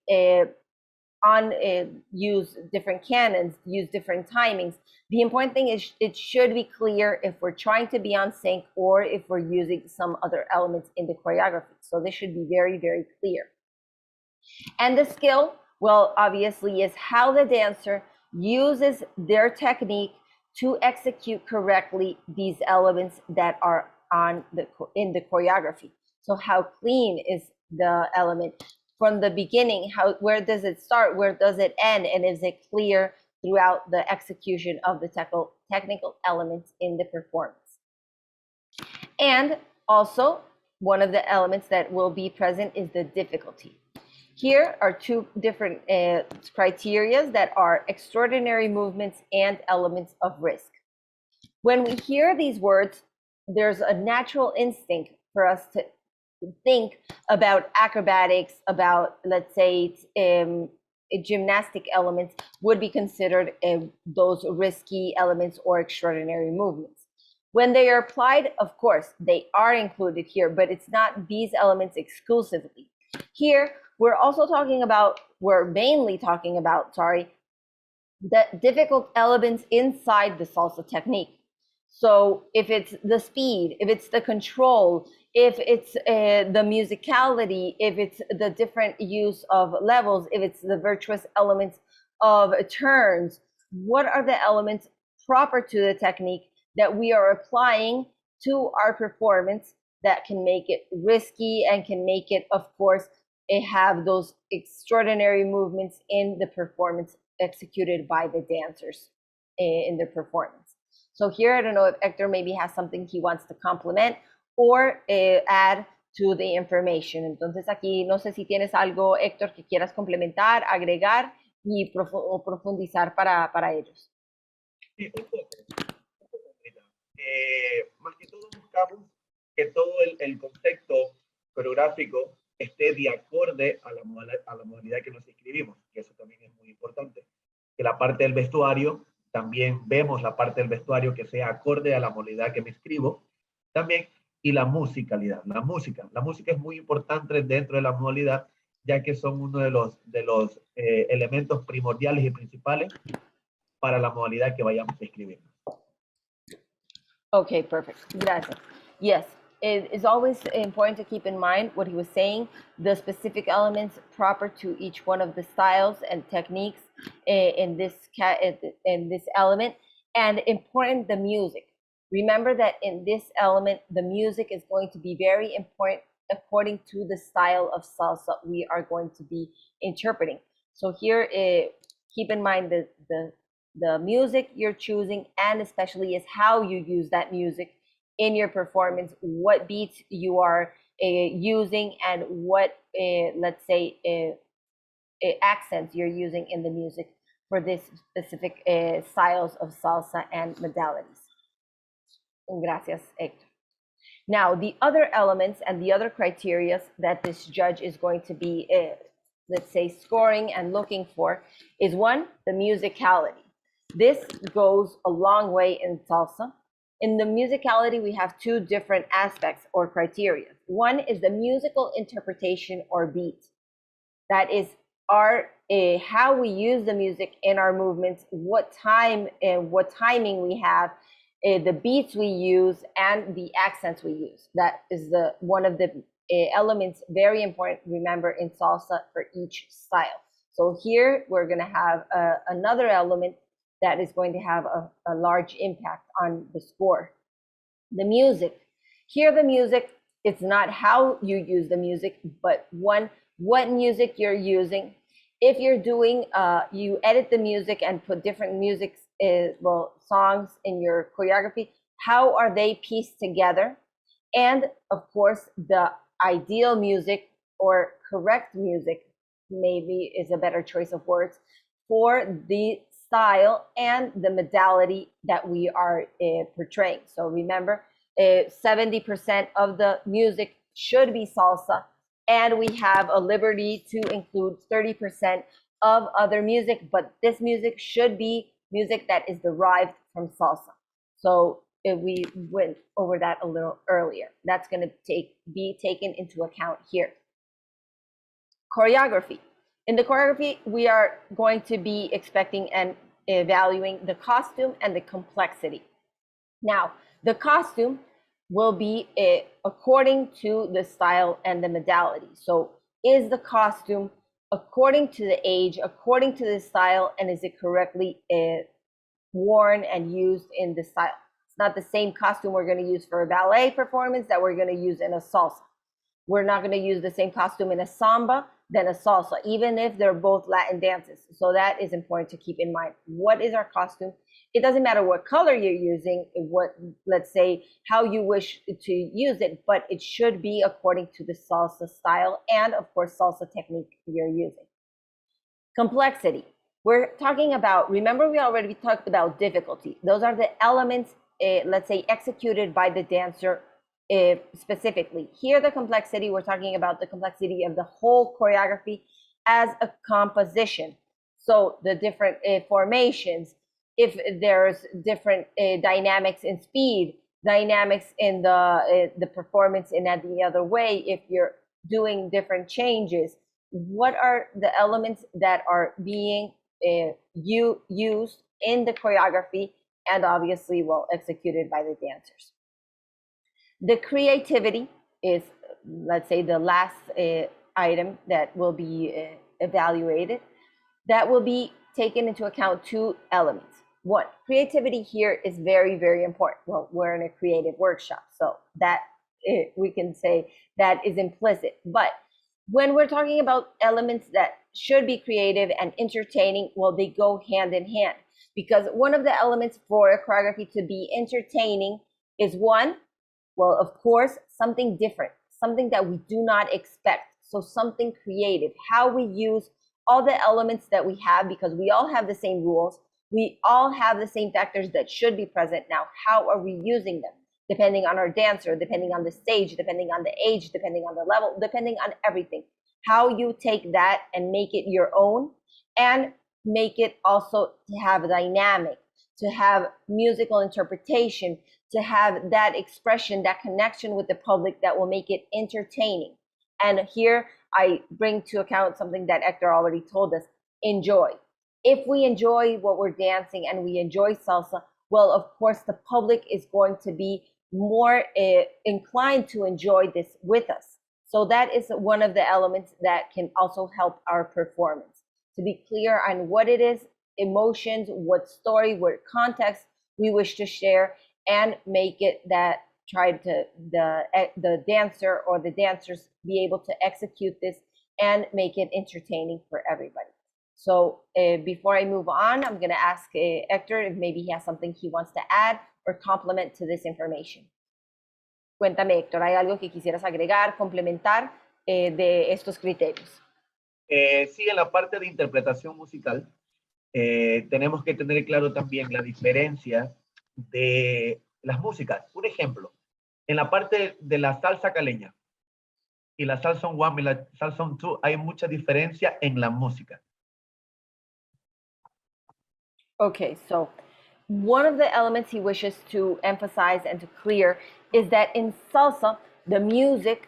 use different canons, use different timings. The important thing is it should be clear if we're trying to be on sync or if we're using some other elements in the choreography. So this should be very, very clear. And the skill, well, obviously is how the dancer uses their technique to execute correctly these elements that are in the choreography. So how clean is the element? From the beginning, where does it start? Where does it end? And is it clear throughout the execution of the technical elements in the performance? And also, one of the elements that will be present is the difficulty. Here are two different criteria that are extraordinary movements and elements of risk. When we hear these words, there's a natural instinct for us to think about acrobatics, about, let's say, gymnastic elements would be considered those risky elements or extraordinary movements. When they are applied, of course, they are included here, but it's not these elements exclusively. Here, we're mainly talking about, the difficult elements inside the salsa technique. So if it's the speed, if it's the control, if it's the musicality, if it's the different use of levels, if it's the virtuous elements of turns, what are the elements proper to the technique that we are applying to our performance that can make it risky and can make it, of course, have those extraordinary movements in the performance executed by the dancers in their performance. So here, I don't know if Hector maybe has something he wants to complement or add to the information. Entonces aquí no sé si tienes algo, Héctor, que quieras complementar, agregar y profundizar para ellos. Sí, un poco. Más que todo buscamos que todo el concepto coreográfico esté de acorde a la modalidad que nos inscribimos, que eso también es muy importante. Que la parte del vestuario, también vemos la parte del vestuario que sea acorde a la modalidad que me inscribo, también, y la musicalidad, la música es muy importante dentro de la modalidad, ya que son uno de los elementos primordiales y principales para la modalidad que vayamos a inscribir. Okay, perfect. Gracias. Yes, it is always important to keep in mind what he was saying, the specific elements proper to each one of the styles and techniques in this element, and important, the music. Remember that in this element, the music is going to be very important according to the style of salsa we are going to be interpreting. So here, keep in mind the music you're choosing, and especially is how you use that music in your performance, what beats you are using, and what, let's say, accents you're using in the music for this specific styles of salsa and modalities. Gracias, Hector. Now, the other elements and the other criteria that this judge is going to be, let's say, scoring and looking for is one, the musicality. This goes a long way in salsa. In the musicality, we have two different aspects or criteria. One is the musical interpretation or beat. That is how we use the music in our movements, what time and what timing we have, the beats we use, and the accents we use. That is one of the elements very important, remember, in salsa for each style. So here we're going to have another element that is going to have a large impact on the score. The music. Here the music, it's not how you use the music, but one, what music you're using. If you're doing, you edit the music and put different music, songs in your choreography, how are they pieced together? And of course, the ideal music or correct music, maybe is a better choice of words, for the style and the modality that we are portraying. So remember, 70% of the music should be salsa, and we have a liberty to include 30% of other music, but this music should be music that is derived from salsa. So we went over that a little earlier. That's going to be taken into account here. Choreography. In the choreography, we are going to be expecting and evaluating the costume and the complexity. Now, the costume will be according to the style and the modality. So is the costume according to the age, according to the style, and is it correctly worn and used in the style? It's not the same costume we're going to use for a ballet performance that we're going to use in a salsa. We're not going to use the same costume in a samba than a salsa, even if they're both Latin dances. So that is important to keep in mind. What is our costume? It doesn't matter what color you're using, let's say, how you wish to use it, but it should be according to the salsa style and, of course, salsa technique you're using. Complexity. We're talking about, remember we already talked about difficulty. Those are the elements let's say, executed by the dancer specifically. Here, the complexity, we're talking about the complexity of the whole choreography as a composition. So the different formations, if there's different dynamics in speed, dynamics in the performance in the other way, if you're doing different changes, what are the elements that are being used in the choreography and obviously, well, executed by the dancers. The creativity is, let's say, the last item that will be evaluated. That will be taken into account two elements. One, creativity here is very, very important. Well, we're in a creative workshop, so that we can say that is implicit. But when we're talking about elements that should be creative and entertaining, well, they go hand in hand. Because one of the elements for a choreography to be entertaining is one, well, of course, something different, something that we do not expect. So something creative, how we use all the elements that we have, because we all have the same rules. We all have the same factors that should be present. Now, how are we using them? Depending on our dancer, depending on the stage, depending on the age, depending on the level, depending on everything. How you take that and make it your own and make it also to have a dynamic, to have musical interpretation, to have that expression, that connection with the public that will make it entertaining. And here I bring to account something that Hector already told us, enjoy. If we enjoy what we're dancing and we enjoy salsa, well, of course, the public is going to be more inclined to enjoy this with us. So that is one of the elements that can also help our performance. To be clear on what it is, emotions, what story, what context we wish to share, and make it that try to the dancer or the dancers be able to execute this and make it entertaining for everybody. So before I move on, I'm going to ask Hector if maybe he has something he wants to add or complement to this information. Cuéntame, Héctor, ¿hay algo que quisieras agregar, complementar de estos criterios? Sí, en la parte de interpretación musical, tenemos que tener claro también la diferencia de las músicas. Un ejemplo, en la parte de la salsa caleña y la salsa on one y la salsa on two, hay mucha diferencia en la música. Okay, so one of the elements he wishes to emphasize and to clear is that in salsa, the music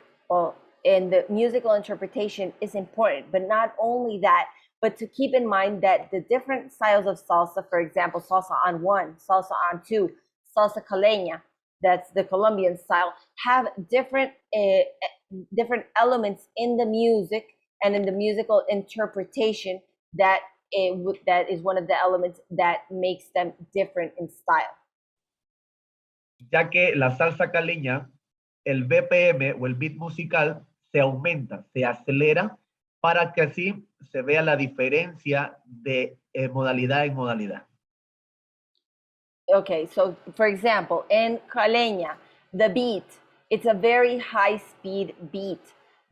and the musical interpretation is important, but not only that, but to keep in mind that the different styles of salsa, for example, salsa on one, salsa on two, salsa calena, that's the Colombian style, have different elements in the music and in the musical interpretation that is one of the elements that makes them different in style. Ya que la salsa caleña, el BPM o el beat musical se aumenta, se acelera para que así se vea la diferencia de modalidad en modalidad. Okay, so for example, in Calena, the beat, it's a very high speed beat.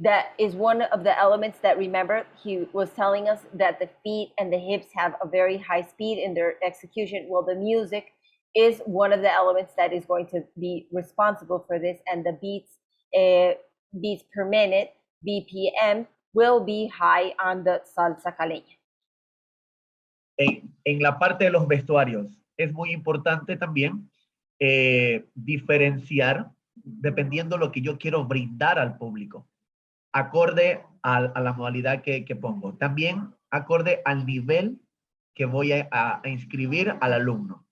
That is one of the elements that, remember, he was telling us that the feet and the hips have a very high speed in their execution. Well, the music is one of the elements that is going to be responsible for this, and the beats per minute, BPM, will be high on the salsa caleña. En la parte de los vestuarios, es muy importante también diferenciar dependiendo lo que yo quiero brindar al público, acorde a la modalidad que pongo. También acorde al nivel que voy a inscribir al alumno.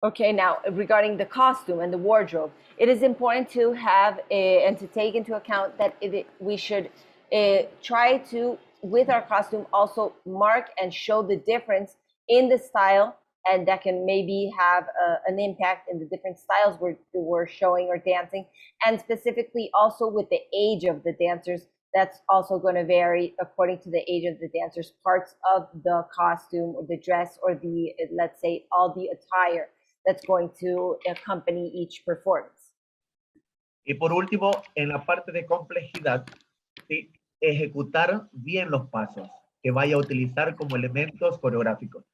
Okay, now regarding the costume and the wardrobe, it is important to have and to take into account that we should try to, with our costume, also mark and show the difference in the style, and that can maybe have an impact in the different styles we're showing or dancing, and specifically also with the age of the dancers. That's also going to vary according to the age of the dancers, parts of the costume or the dress or the, let's say, all the attire that's going to accompany each performance. Y por último, en la parte de complejidad, ¿sí? Ejecutar bien los pasos que vaya a utilizar como elementos coreográficos.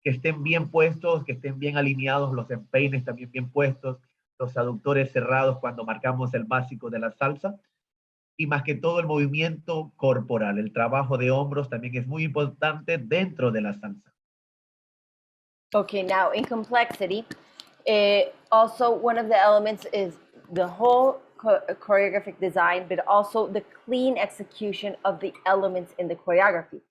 que estén bien puestos, que estén bien alineados, los empeines también bien puestos, los aductores cerrados cuando marcamos el básico de la salsa, y más que todo el movimiento corporal, el trabajo de hombros también es muy importante dentro de la salsa. Okay, now in complexity, also one of the elements is the whole choreographic design, but also the clean execution of the elements in the choreography.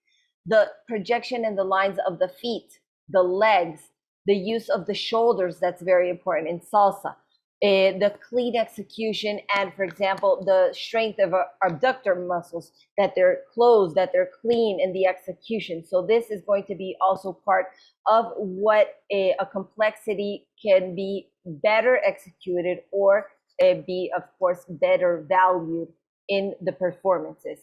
The projection and the lines of the feet, the legs, the use of the shoulders, that's very important in salsa. The clean execution and, for example, the strength of our abductor muscles, that they're closed, that they're clean in the execution. So this is going to be also part of what a complexity can be better executed or be, of course, better valued in the performances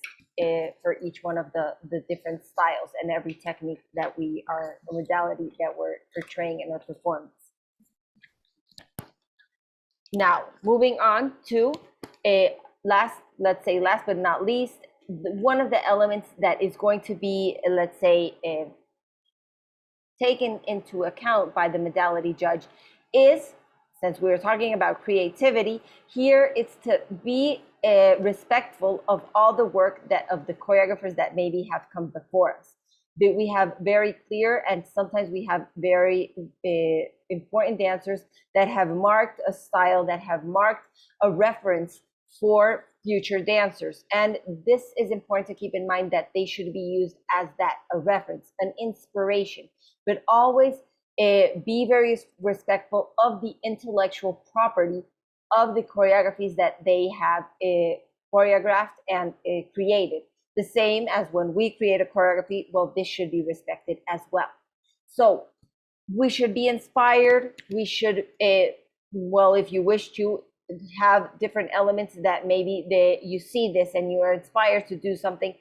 for each one of the different styles and every technique that we are, a modality that we're portraying in our performance. Now, moving on to last but not least, one of the elements that is going to be, let's say, taken into account by the modality judge is, since we were talking about creativity, here it's to be respectful of all the work that of the choreographers that maybe have come before us. That we have very clear, and sometimes we have very important dancers that have marked a style, that have marked a reference for future dancers. And this is important to keep in mind, that they should be used as that, a reference, an inspiration, but always be very respectful of the intellectual property of the choreographies that they have choreographed and created. The same as when we create a choreography, well, this should be respected as well. So we should be inspired. We should, well, if you wish to have different elements that maybe you see this and you are inspired to do something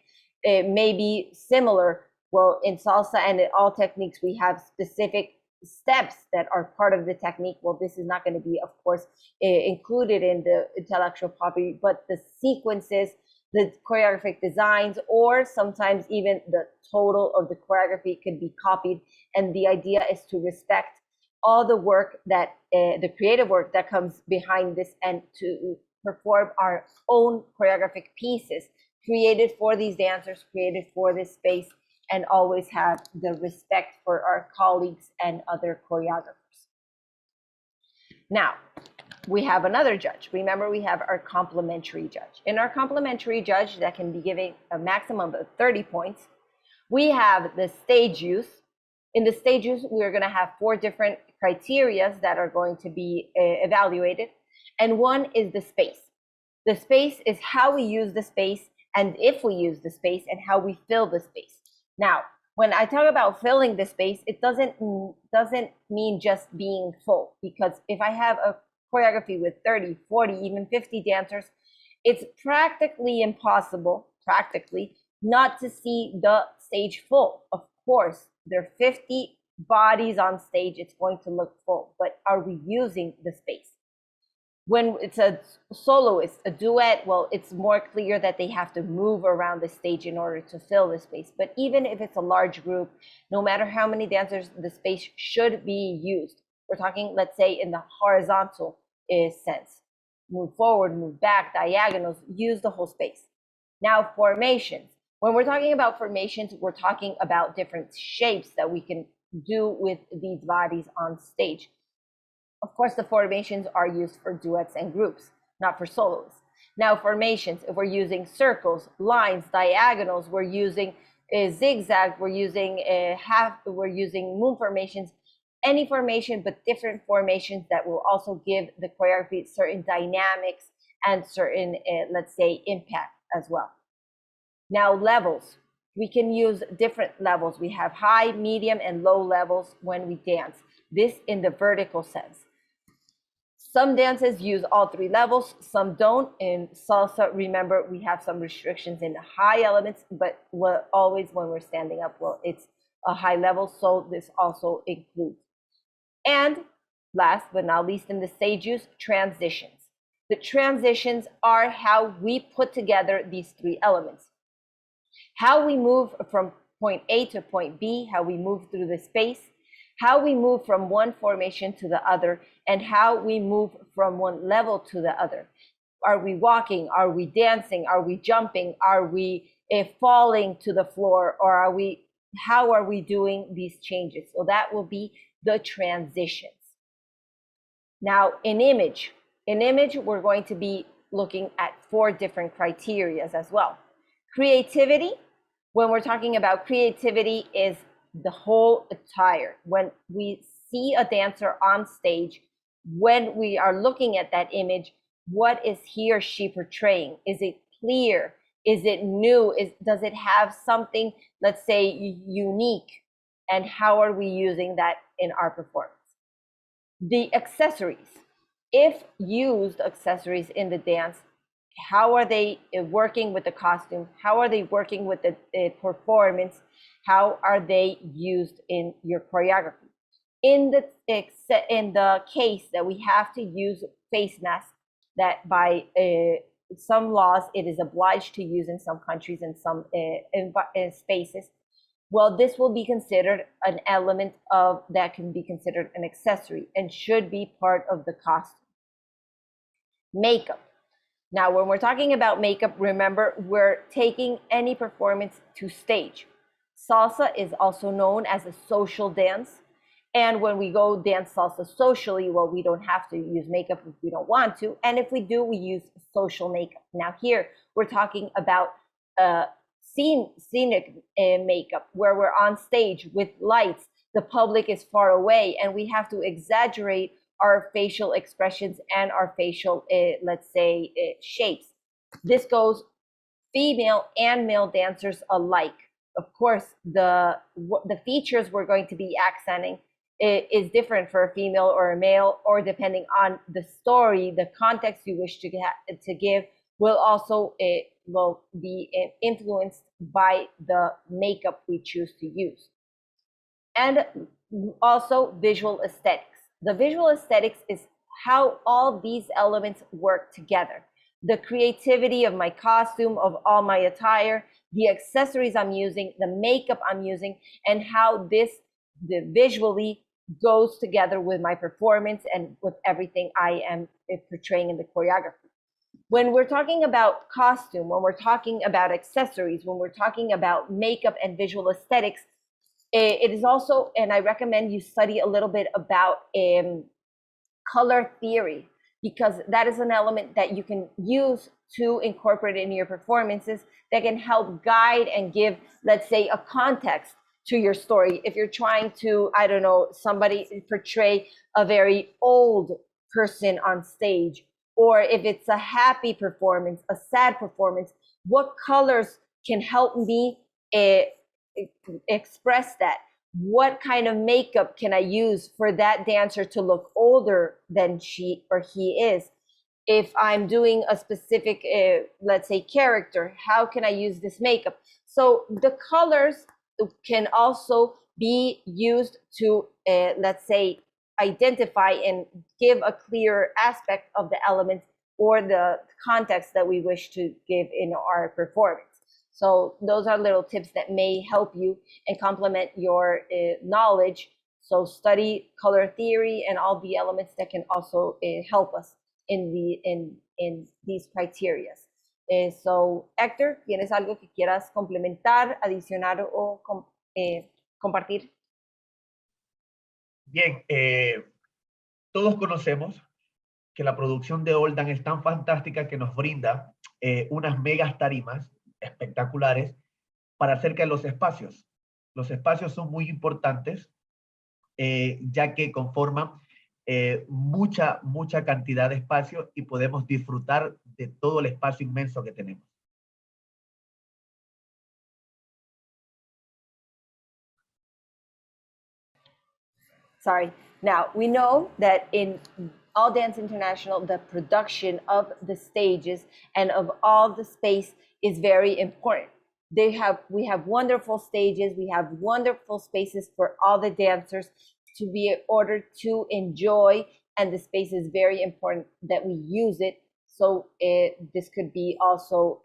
maybe similar. Well, in salsa and in all techniques, we have specific steps that are part of the technique. Well, this is not going to be, of course, included in the intellectual property, but the sequences, the choreographic designs, or sometimes even the total of the choreography could be copied. And the idea is to respect all the work that, the creative work that comes behind this, and to perform our own choreographic pieces created for these dancers, created for this space, and always have the respect for our colleagues and other choreographers. Now, we have another judge. Remember, we have our complimentary judge. In our complimentary judge that can be given a maximum of 30 points, we have the stage use. In the stage use, we're going to have 4 different criteria that are going to be evaluated. And one is the space. The space is how we use the space, and if we use the space, and how we fill the space. Now, when I talk about filling the space, it doesn't mean just being full, because if I have a choreography with 30, 40, even 50 dancers, it's practically impossible, not to see the stage full. Of course, there are 50 bodies on stage, it's going to look full, but are we using the space? When it's a soloist, a duet, well, it's more clear that they have to move around the stage in order to fill the space. But even if it's a large group, no matter how many dancers, the space should be used. We're talking, let's say, in the horizontal sense. Move forward, move back, diagonals, use the whole space. Now, formations. When we're talking about formations, we're talking about different shapes that we can do with these bodies on stage. Of course, the formations are used for duets and groups, not for soloists. Now, formations, if we're using circles, lines, diagonals, we're using zigzag, we're using we're using moon formations, any formation, but different formations that will also give the choreography certain dynamics and certain, let's say, impact as well. Now, levels. We can use different levels. We have high, medium, and low levels when we dance. This in the vertical sense. Some dances use all 3 levels, some don't. In salsa, remember, we have some restrictions in the high elements, but always when we're standing up, well, it's a high level, so this also includes. And last but not least, in the stage use, transitions. The transitions are how we put together these 3 elements. How we move from point A to point B, how we move through the space, how we move from one formation to the other, and how we move from one level to the other. Are we walking? Are we dancing? Are we jumping? Are we falling to the floor? Or how are we doing these changes? So that will be the transitions. Now, in image, we're going to be looking at 4 different criteria as well. Creativity, when we're talking about creativity, is the whole attire. When we see a dancer on stage, when we are looking at that image, what is he or she portraying? Is it clear? Is it new? Does it have something, let's say, unique? And how are we using that in our performance? The accessories. If used accessories in the dance, how are they working with the costume? How are they working with the performance? How are they used in your choreography? In the case that we have to use face masks, that by some laws it is obliged to use in some countries and some spaces, well, this will be considered an element of that can be considered an accessory and should be part of the costume. Makeup. Now, when we're talking about makeup, remember, we're taking any performance to stage. Salsa is also known as a social dance. And when we go dance salsa socially, well, we don't have to use makeup if we don't want to. And if we do, we use social makeup. Now here, we're talking about scenic makeup, where we're on stage with lights. The public is far away, and we have to exaggerate our facial expressions and our facial, let's say, shapes. This goes female and male dancers alike. Of course, the features we're going to be accenting is different for a female or a male, or depending on the story, the context you wish to give, will also will be influenced by the makeup we choose to use. And also visual aesthetics. The visual aesthetics is how all these elements work together. The creativity of my costume, of all my attire, the accessories I'm using, the makeup I'm using, and how this visually goes together with my performance and with everything I am portraying in the choreography. When we're talking about costume, when we're talking about accessories, when we're talking about makeup and visual aesthetics, it is also, and I recommend you study a little bit about color theory, because that is an element that you can use to incorporate in your performances that can help guide and give, let's say, a context to your story. If you're trying to, I don't know, somebody portray a very old person on stage, or if it's a happy performance, a sad performance, what colors can help me express that? What kind of makeup can I use for that dancer to look older than she or he is? If I'm doing a specific, let's say, character, how can I use this makeup? So the colors can also be used to, let's say, identify and give a clear aspect of the elements or the context that we wish to give in our performance. So those are little tips that may help you and complement your knowledge. So study color theory and all the elements that can also help us in these criteria. So Hector, ¿tienes algo que quieras complementar, adicionar o compartir? Bien, todos conocemos que la producción de Oldan es tan fantástica que nos brinda unas megas tarimas espectaculares para acerca de los espacios. Los espacios son muy importantes, ya que conforman mucha cantidad de espacio y podemos disfrutar de todo el espacio inmenso que tenemos. Sorry. Now, we know that in All Dance International, the production of the stages and of all the space is very important. We have wonderful stages, we have wonderful spaces for all the dancers to be ordered to enjoy, and the space is very important that we use it, so this could be also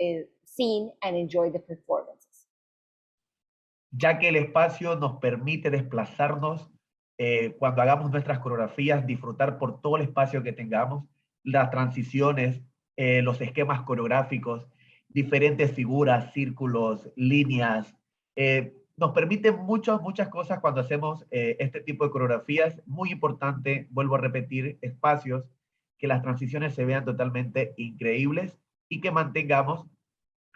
seen and enjoy the performances. Ya que el espacio nos permite desplazarnos cuando hagamos nuestras coreografías, disfrutar por todo el espacio que tengamos, las transiciones, los esquemas coreográficos, diferentes figuras, círculos, líneas. Nos permite muchas cosas cuando hacemos este tipo de coreografías. Muy importante, vuelvo a repetir, espacios, que las transiciones se vean totalmente increíbles y que mantengamos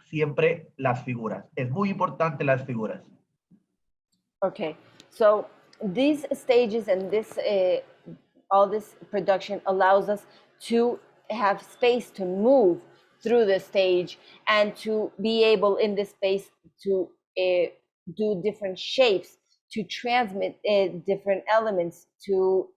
siempre las figuras. Es muy importante las figuras. Okay, so these stages and this all this production allows us to have space to move through the stage and to be able in this space to do different shapes, to transmit different elements, to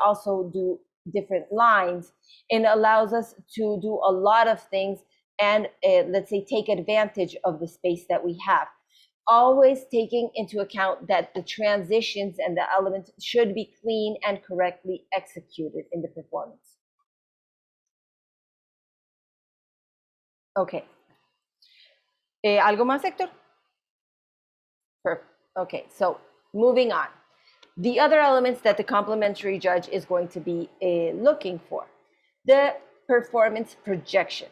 also do different lines, and allows us to do a lot of things and let's say take advantage of the space that we have, always taking into account that the transitions and the elements should be clean and correctly executed in the performance. Okay. ¿Algo más, Hector? Perfect. Okay, so moving on. The other elements that the complimentary judge is going to be looking for. The performance projection.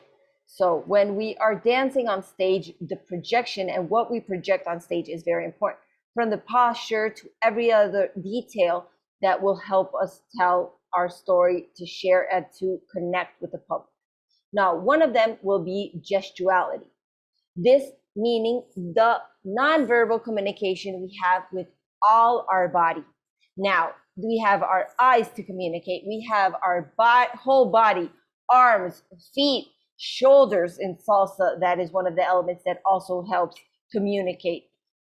So when we are dancing on stage, the projection and what we project on stage is very important. From the posture to every other detail that will help us tell our story, to share and to connect with the public. Now, one of them will be gestuality. This meaning the nonverbal communication we have with all our body. Now, we have our eyes to communicate. We have our whole body, arms, feet, shoulders in salsa. That is one of the elements that also helps communicate.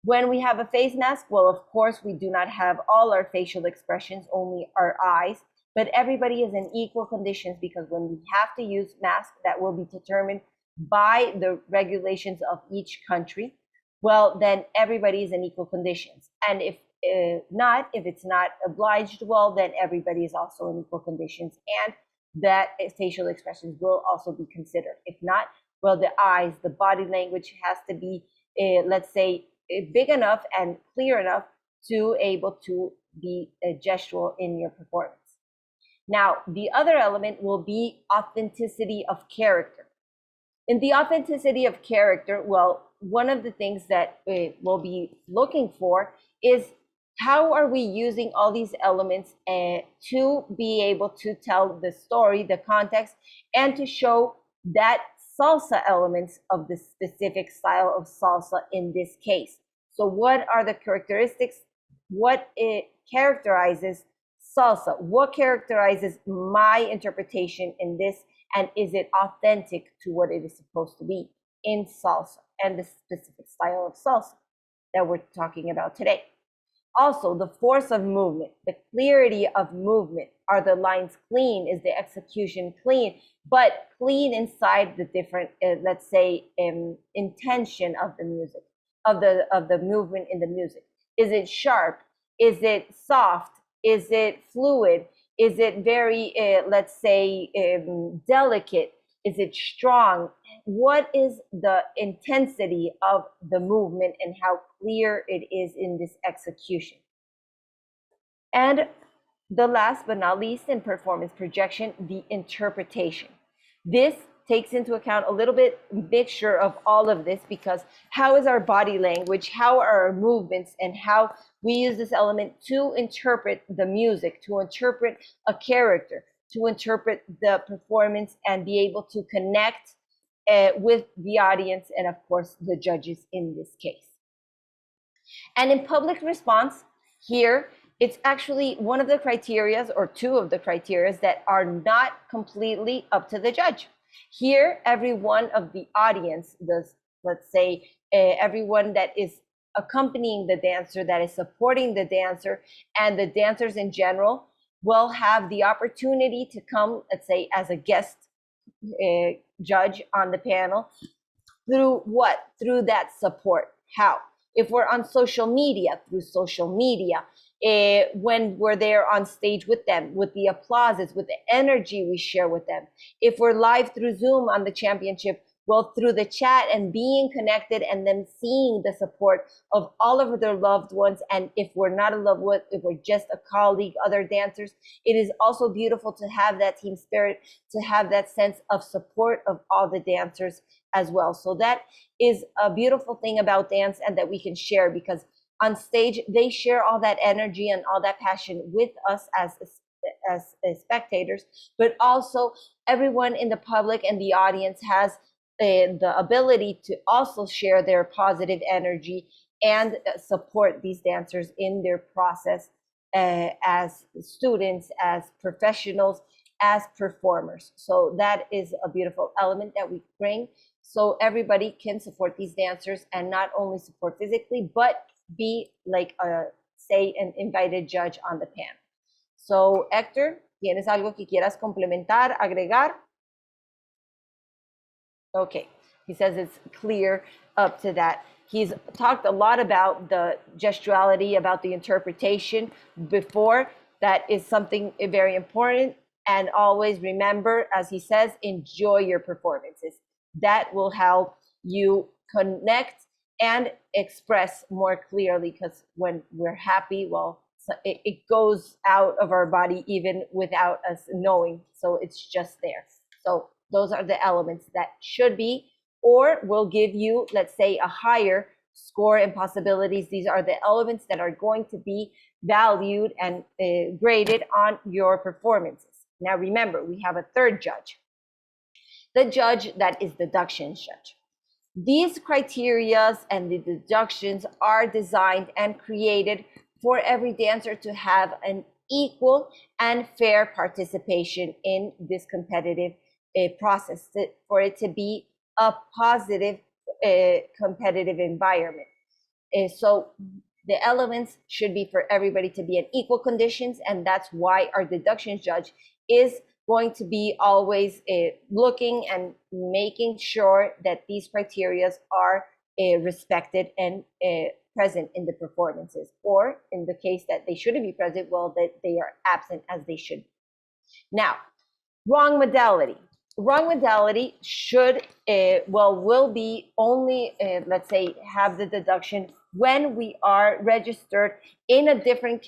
When we have a face mask, well, of course, we do not have all our facial expressions, only our eyes, but everybody is in equal conditions, because when we have to use masks, that will be determined by the regulations of each country. Well, then everybody is in equal conditions. And if it's not obliged, well, then everybody is also in equal conditions, and that facial expressions will also be considered. If not, well, the eyes, the body language has to be, let's say, big enough and clear enough to able to be gestural in your performance. Now, the other element will be authenticity of character. In the authenticity of character, well, one of the things that we'll be looking for is how are we using all these elements to be able to tell the story, the context, and to show that salsa elements of the specific style of salsa in this case. So what are the characteristics? What it characterizes salsa? What characterizes my interpretation in this? And is it authentic to what it is supposed to be in salsa and the specific style of salsa that we're talking about today? Also, the force of movement, the clarity of movement. Are the lines clean? Is the execution clean? But clean inside the different, let's say, intention of the music, of the movement in the music. Is it sharp? Is it soft? Is it fluid? Is it very, let's say, delicate? Is it strong? What is the intensity of the movement and how clear it is in this execution? And the last but not least in performance projection, the interpretation. This takes into account a little bit mixture of all of this, because how is our body language, how are our movements, and how we use this element to interpret the music, to interpret a character, to interpret the performance, and be able to connect with the audience and, of course, the judges in this case. And in public response, here, it's actually one of the criteria, or two of the criteria, that are not completely up to the judge. Here, every one of the audience, let's say, everyone that is accompanying the dancer, that is supporting the dancer, and the dancers in general, will have the opportunity to come, let's say, as a guest judge on the panel. Through what? Through that support. How? If we're on social media, through social media. When we're there on stage with them, with the applauses, with the energy we share with them. If we're live through Zoom on the championship, well, through the chat and being connected and then seeing the support of all of their loved ones. And if we're not a loved one, if we're just a colleague, other dancers, it is also beautiful to have that team spirit, to have that sense of support of all the dancers as well. So that is a beautiful thing about dance, and that we can share, because on stage, they share all that energy and all that passion with us as spectators, but also everyone in the public and the audience has the ability to also share their positive energy and support these dancers in their process as students, as professionals, as performers. So that is a beautiful element that we bring, so everybody can support these dancers, and not only support physically, but be like say an invited judge on the panel. So Hector, ¿tienes algo que quieras complementar, agregar? Okay, he says it's clear up to that. He's talked a lot about the gestuality, about the interpretation before. That is something very important. And always remember, as he says, enjoy your performances. That will help you connect and express more clearly, because when we're happy, well, it goes out of our body even without us knowing. So it's just there. So those are the elements that should be, or will give you, let's say, a higher score and possibilities. These are the elements that are going to be valued and graded on your performances. Now remember, we have a third judge, the judge that is the deductions judge. These criteria and the deductions are designed and created for every dancer to have an equal and fair participation in this competitive process, for it to be a positive competitive environment. So the elements should be for everybody to be in equal conditions, and that's why our deductions judge is going to be always looking and making sure that these criteria are respected and present in the performances, or in the case that they shouldn't be present, well, that they are absent as they should be. Now, wrong modality. Wrong modality should, will be only, let's say, have the deduction when we are registered in a different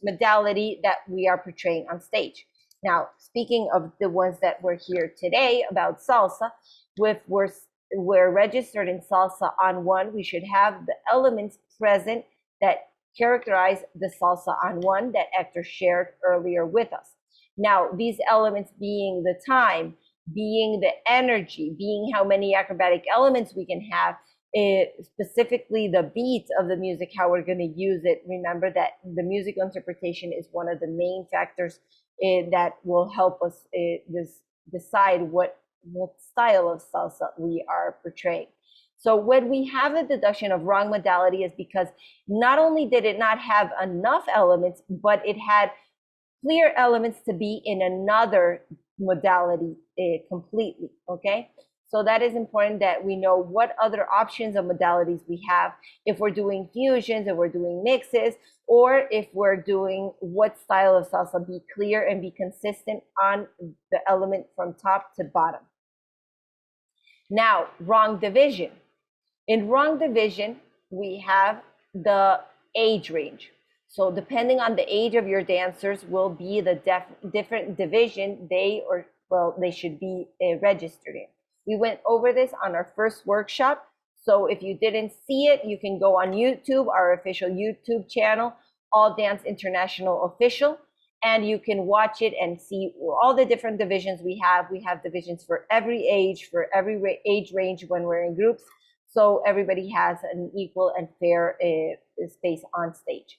modality that we are portraying on stage. Now, speaking of the ones that were here today about salsa, if we're registered in salsa on one, we should have the elements present that characterize the salsa on one that Hector shared earlier with us. Now, these elements being the time, being the energy, being how many acrobatic elements we can have, specifically the beat of the music, how we're going to use it. Remember that the musical interpretation is one of the main factors that will help us decide what style of salsa we are portraying. So when we have a deduction of wrong modality, is because not only did it not have enough elements, but it had clear elements to be in another modality completely, okay? So that is important that we know what other options of modalities we have, if we're doing fusions, if we're doing mixes, or if we're doing what style of salsa. Be clear and be consistent on the element from top to bottom. Now, wrong division. In wrong division, we have the age range. So depending on the age of your dancers will be the different division they should be registered in. We went over this on our first workshop. So if you didn't see it, you can go on YouTube, our official YouTube channel, All Dance International Official, and you can watch it and see all the different divisions we have. We have divisions for every age, for every age range when we're in groups. So everybody has an equal and fair space on stage.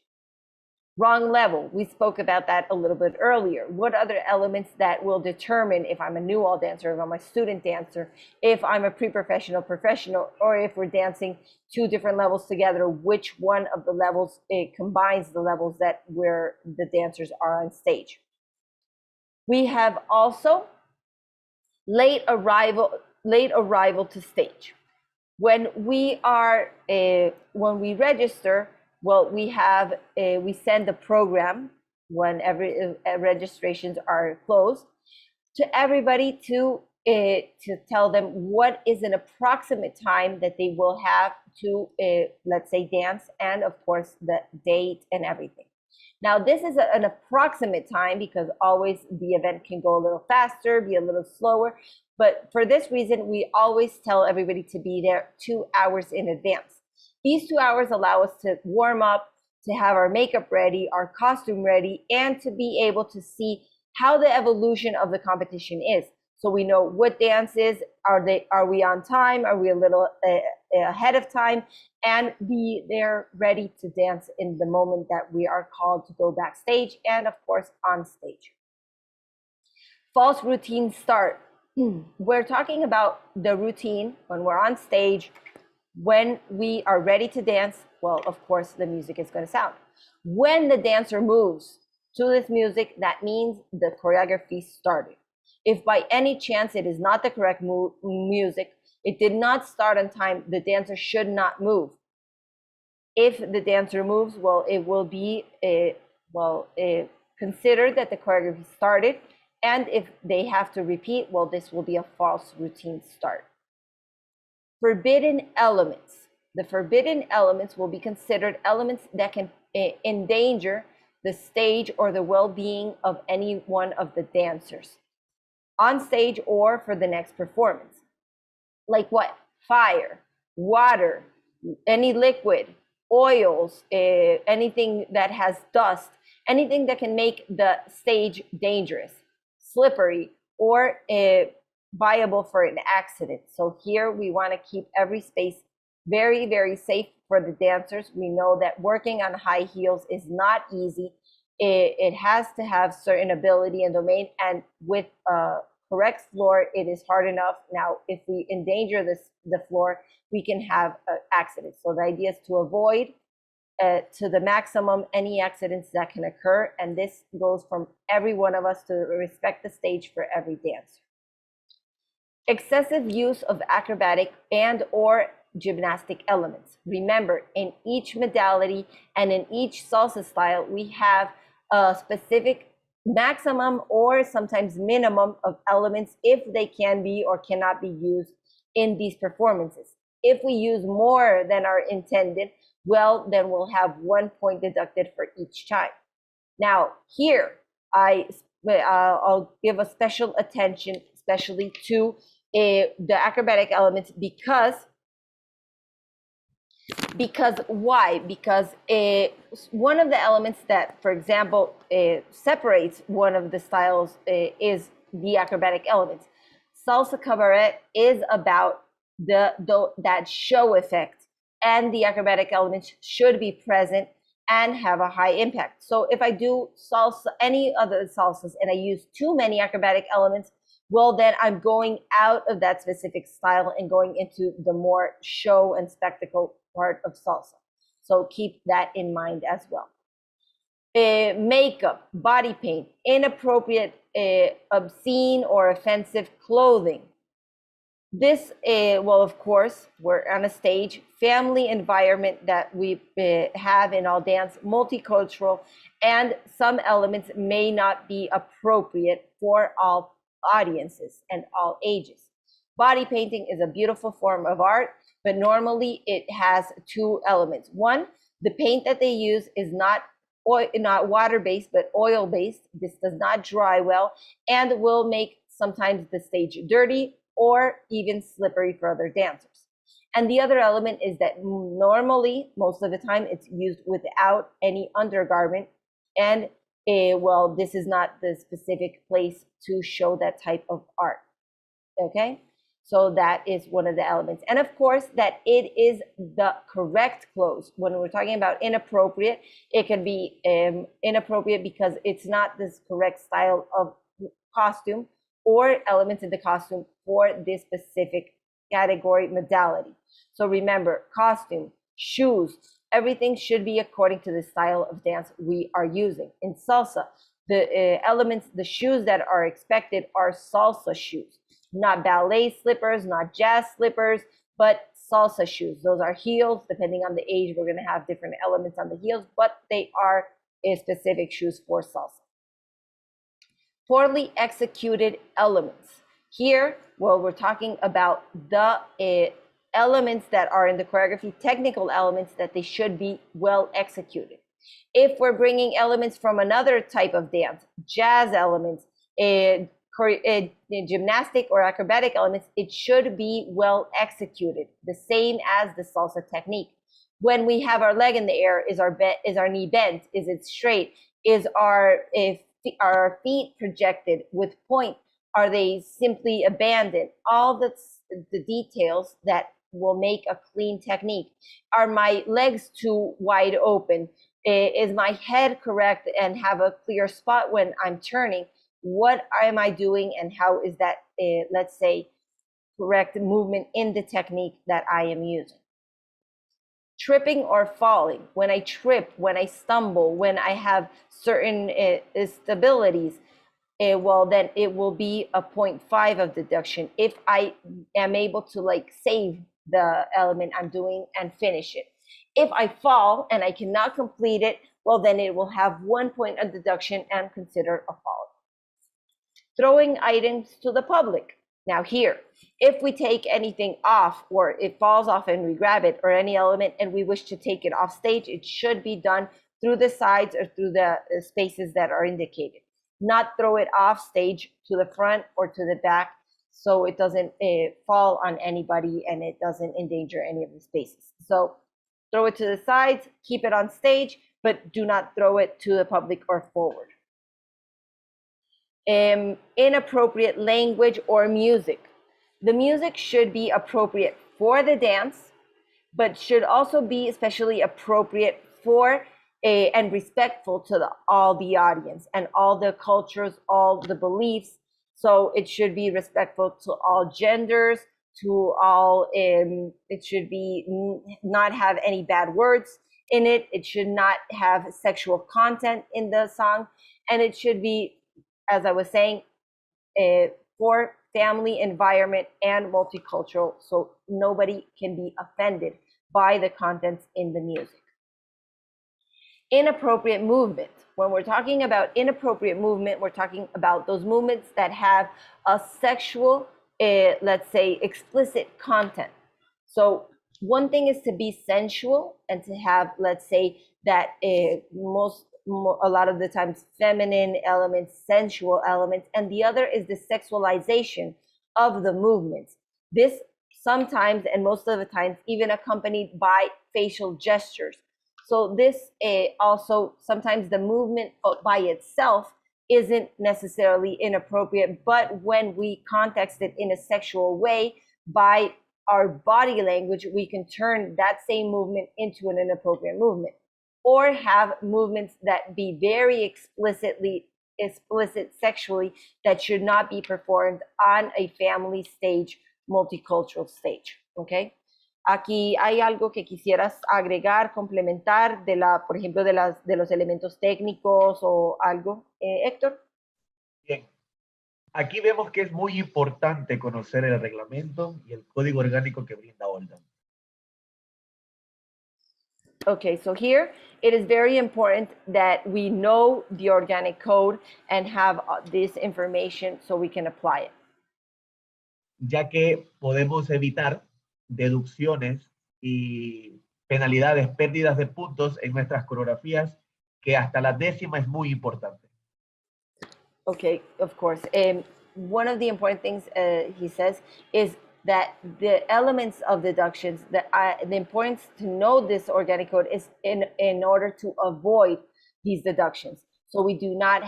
Wrong level, we spoke about that a little bit earlier. What other elements that will determine if I'm a new all dancer, if I'm a student dancer, if I'm a pre-professional, professional, or if we're dancing two different levels together, which one of the levels combines the levels that where the dancers are on stage. We have also late arrival to stage. When we register, well, we send a program when registrations are closed to everybody to to tell them what is an approximate time that they will have to, let's say, dance, and of course the date and everything. Now, this is an approximate time because always the event can go a little faster, be a little slower. But for this reason, we always tell everybody to be there 2 hours in advance. These 2 hours allow us to warm up, to have our makeup ready, our costume ready, and to be able to see how the evolution of the competition is. So we know what dances, are we on time? Are we a little ahead of time? And be there ready to dance in the moment that we are called to go backstage and of course on stage. False routine start. We're talking about the routine when we're on stage, when we are ready to dance. Well, of course, the music is going to sound. When the dancer moves to this music, that means the choreography started. If by any chance it is not the correct music, it did not start on time, the dancer should not move. If the dancer moves, well, it will be considered that the choreography started. And if they have to repeat, well, this will be a false routine start. Forbidden elements. The forbidden elements will be considered elements that can endanger the stage or the well-being of any one of the dancers on stage or for the next performance. Like what? Fire, water, any liquid, oils, anything that has dust, anything that can make the stage dangerous, slippery, or viable for an accident. So here we want to keep every space very, very safe for the dancers. We know that working on high heels is not easy. It has to have certain ability and domain, and with correct floor, it is hard enough. Now, if we endanger the floor, we can have accidents. So the idea is to avoid to the maximum any accidents that can occur, and this goes from every one of us to respect the stage for every dancer. Excessive use of acrobatic and or gymnastic elements. Remember, in each modality and in each salsa style, we have a specific maximum or sometimes minimum of elements if they can be or cannot be used in these performances. If we use more than are intended, well, then we'll have 1 point deducted for each time. Now, here, I'll give a special attention, especially to the acrobatic elements, because why? Because one of the elements that, for example, separates one of the styles is the acrobatic elements. Salsa cabaret is about that show effect, and the acrobatic elements should be present and have a high impact. So if I do salsa, any other salsas, and I use too many acrobatic elements, well, then I'm going out of that specific style and going into the more show and spectacle part of salsa. So keep that in mind as well. Makeup, body paint, inappropriate, obscene or offensive clothing. This, well, of course, we're on a stage, family environment that we have in all dance, multicultural, and some elements may not be appropriate for all audiences and all ages. Body painting is a beautiful form of art, but normally it has 2 elements. One, the paint that they use is not water-based, but oil-based. This does not dry well and will make sometimes the stage dirty or even slippery for other dancers. And the other element is that normally, most of the time, it's used without any undergarment. And well, this is not the specific place to show that type of art. Okay? So that is one of the elements. And of course, that it is the correct clothes. When we're talking about inappropriate, it can be inappropriate because it's not this correct style of costume or elements in the costume for this specific category modality. So remember, costume, shoes, everything should be according to the style of dance we are using. In salsa, the elements, the shoes that are expected are salsa shoes, not ballet slippers, not jazz slippers, but salsa shoes. Those are heels. Depending on the age, we're going to have different elements on the heels, but they are specific shoes for salsa. Poorly executed elements. Here, Well, we're talking about the elements that are in the choreography, technical elements that they should be well executed. If we're bringing elements from another type of dance, jazz elements, gymnastic or acrobatic elements, it should be well executed, the same as the salsa technique. When we have our leg in the air, is our knee bent? Is it straight? Is our feet projected with point? Are they simply abandoned? All the details that will make a clean technique. Are my legs too wide open? Is my head correct and have a clear spot when I'm turning? What am I doing and how is that, let's say, correct movement in the technique that I am using? Tripping or falling. When I trip, when I stumble, when I have certain instabilities, well, then it will be a 0.5 of deduction if I am able to like save the element I'm doing and finish it. If I fall and I cannot complete it, well, then it will have 1 point of deduction and considered a fall. Throwing items to the public. Now here, if we take anything off or it falls off and we grab it or any element and we wish to take it off stage, it should be done through the sides or through the spaces that are indicated. Not throw it off stage to the front or to the back so it doesn't fall on anybody and it doesn't endanger any of the spaces. So throw it to the sides, keep it on stage, but do not throw it to the public or forward. Inappropriate language or music. The music should be appropriate for the dance, but should also be especially appropriate for and respectful to all the audience and all the cultures, all the beliefs. So it should be respectful to all genders, to all, it should be not have any bad words in it. It should not have sexual content in the song. And it should be, as I was saying, for family, environment, and multicultural, so nobody can be offended by the contents in the music. Inappropriate movement. When we're talking about inappropriate movement, we're talking about those movements that have a sexual, let's say, explicit content. So one thing is to be sensual and to have, let's say, that a lot of the times feminine elements, sensual elements, and the other is the sexualization of the movements. This sometimes, and most of the times, even accompanied by facial gestures. So this also, sometimes the movement by itself isn't necessarily inappropriate, but when we context it in a sexual way by our body language, we can turn that same movement into an inappropriate movement. Or have movements that be very explicit sexually that should not be performed on a family stage, multicultural stage, okay? Aquí hay algo que quisieras agregar, complementar por ejemplo, de los elementos técnicos o algo, Héctor? Bien. Aquí vemos que es muy importante conocer el reglamento y el código orgánico que brinda Olda. Okay, so here it is very important that we know the organic code and have this information so we can apply it. Ya que podemos evitar deducciones y penalidades, pérdidas de puntos en nuestras coreografías, que hasta la décima es muy importante. Okay, of course. One of the important things he says is that the elements of deductions, the importance to know this organic code is in order to avoid these deductions. So we do not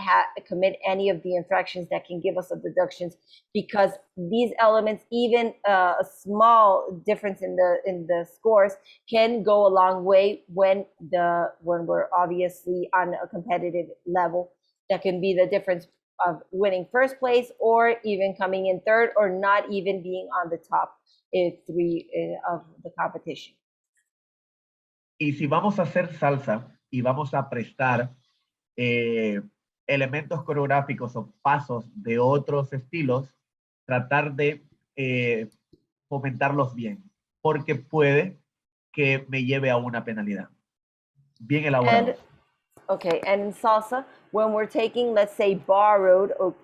commit any of the infractions that can give us a deductions, because these elements, even a small difference in the scores, can go a long way when we're obviously on a competitive level. That can be the difference of winning first place or even coming in third or not even being on the top three of the competition. Y si vamos a hacer salsa y vamos a prestar elementos coreográficos o pasos de otros estilos, tratar de fomentarlos bien, porque puede que me lleve a una penalidad. Bien elaborado. Okay, and in salsa, when we're taking, let's say, borrowed or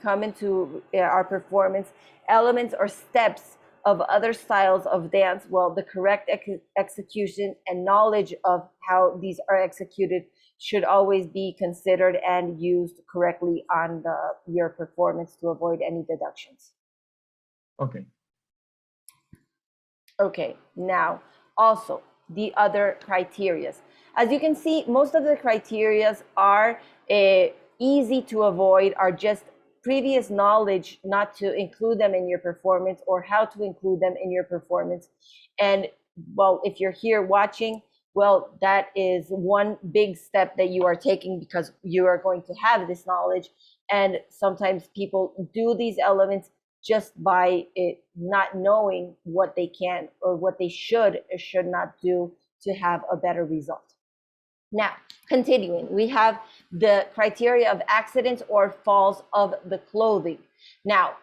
come into our performance, elements or steps of other styles of dance, well, the correct execution and knowledge of how these are executed should always be considered and used correctly on your performance to avoid any deductions. Okay. Okay, now also the other criterias. As you can see, most of the criterias are easy to avoid, are just previous knowledge not to include them in your performance or how to include them in your performance. And well, if you're here watching, well, that is one big step that you are taking because you are going to have this knowledge. And sometimes people do these elements just by it not knowing what they can or what they should or should not do to have a better result. Now, continuing, we have the criteria of accidents or falls of the clothing. Now,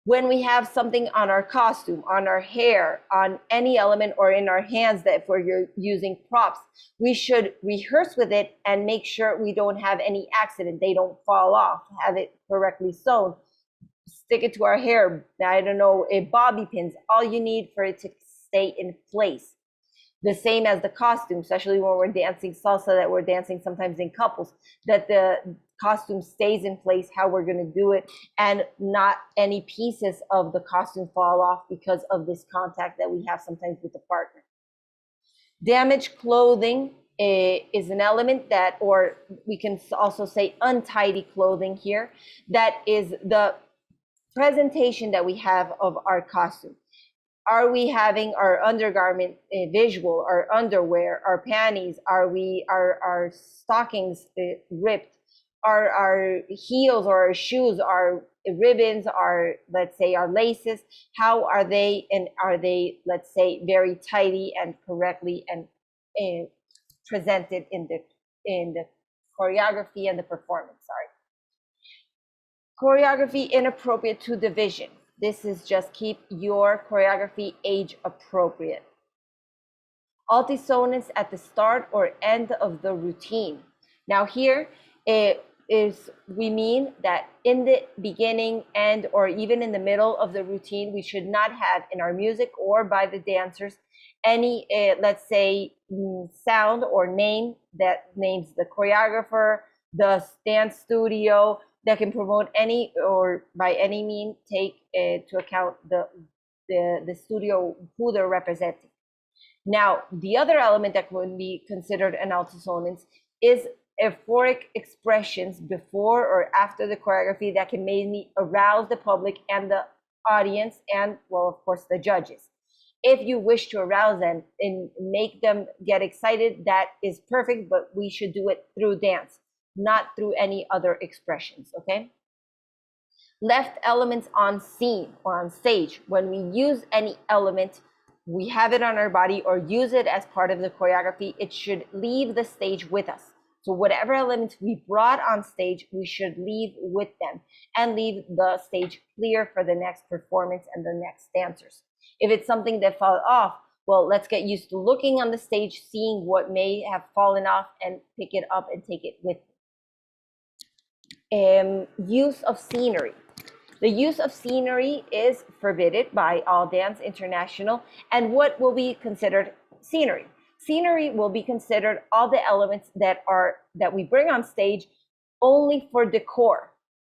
when we have something on our costume, on our hair, on any element, or in our hands that if we're using props, we should rehearse with it and make sure we don't have any accident. They don't fall off, have it correctly sewn, stick it to our hair, I don't know, bobby pins, all you need for it to stay in place. The same as the costume, especially when we're dancing salsa, that we're dancing sometimes in couples, that the costume stays in place, how we're going to do it, and not any pieces of the costume fall off because of this contact that we have sometimes with the partner. Damaged clothing is an element that, or we can also say untidy clothing here, that is the presentation that we have of our costume. Are we having our undergarment visual, our underwear, our panties? Are our stockings ripped? Are our heels or our shoes, our ribbons, our, let's say, our laces? How are they? And are they, let's say, very tidy and correctly and presented in the choreography and the performance? Sorry. Choreography inappropriate to division. This is just keep your choreography age appropriate. Altisonance at the start or end of the routine. Now here we mean that in the beginning, end, or even in the middle of the routine, we should not have in our music or by the dancers any, let's say, sound or name that names the choreographer, the dance studio, that can promote any or by any means take to account the studio who they're representing. Now, the other element that would be considered an altisonance is euphoric expressions before or after the choreography that can mainly arouse the public and the audience and, well, of course, the judges. If you wish to arouse them and make them get excited, that is perfect, but we should do it through dance, not through any other expressions, okay? Left elements on scene or on stage. When we use any element, we have it on our body or use it as part of the choreography, it should leave the stage with us. So whatever elements we brought on stage, we should leave with them and leave the stage clear for the next performance and the next dancers. If it's something that fell off, well, let's get used to looking on the stage, seeing what may have fallen off and pick it up and take it with you. Use of scenery. The use of scenery is forbidden by All Dance International. And what will be considered scenery? Scenery will be considered all the elements that we bring on stage only for decor,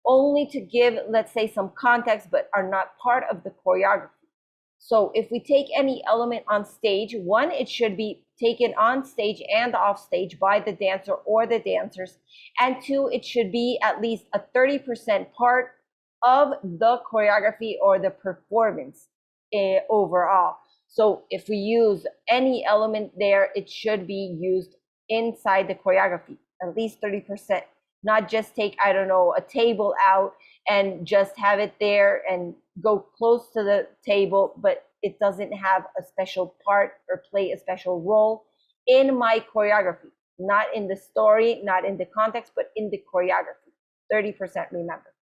only to give, let's say, some context, but are not part of the choreography. So if we take any element on stage, one, it should be taken on stage and off stage by the dancer or the dancers. And two, it should be at least a 30% part of the choreography or the performance overall. So if we use any element there, it should be used inside the choreography, at least 30%, not just take, I don't know, a table out and just have it there and go close to the table, but it doesn't have a special part or play a special role in my choreography, not in the story, not in the context, but in the choreography, 30%, remember.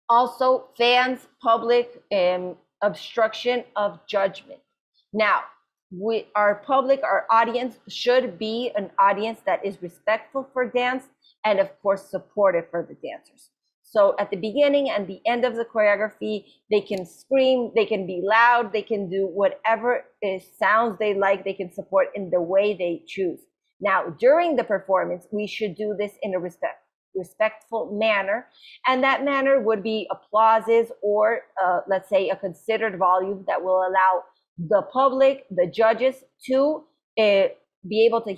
Also, fans, public, obstruction of judgment. Now, our public, our audience should be an audience that is respectful for dance and of course supportive for the dancers. So at the beginning and the end of the choreography, they can scream, they can be loud, they can do whatever sounds they like, they can support in the way they choose. Now, during the performance, we should do this in a respectful manner, and that manner would be applauses or let's say a considered volume that will allow the public, the judges to be able to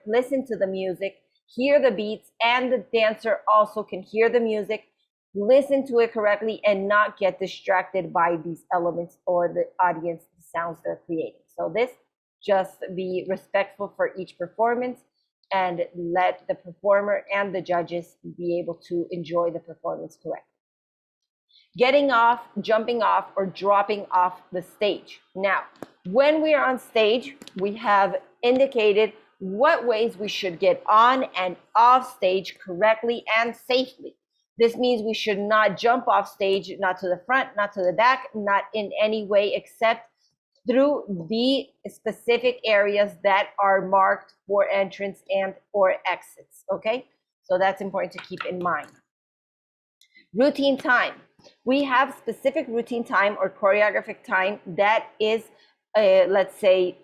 listen to the music, hear the beats, and the dancer also can hear the music, listen to it correctly, and not get distracted by these elements or the audience sounds they're creating. So this, just be respectful for each performance and let the performer and the judges be able to enjoy the performance correctly. Getting off, jumping off, or dropping off the stage. Now, when we are on stage, we have indicated what ways we should get on and off stage correctly and safely. This means we should not jump off stage, not to the front, not to the back, not in any way except through the specific areas that are marked for entrance and or exits, okay? So that's important to keep in mind. Routine time. We have specific routine time or choreographic time that is, let's say,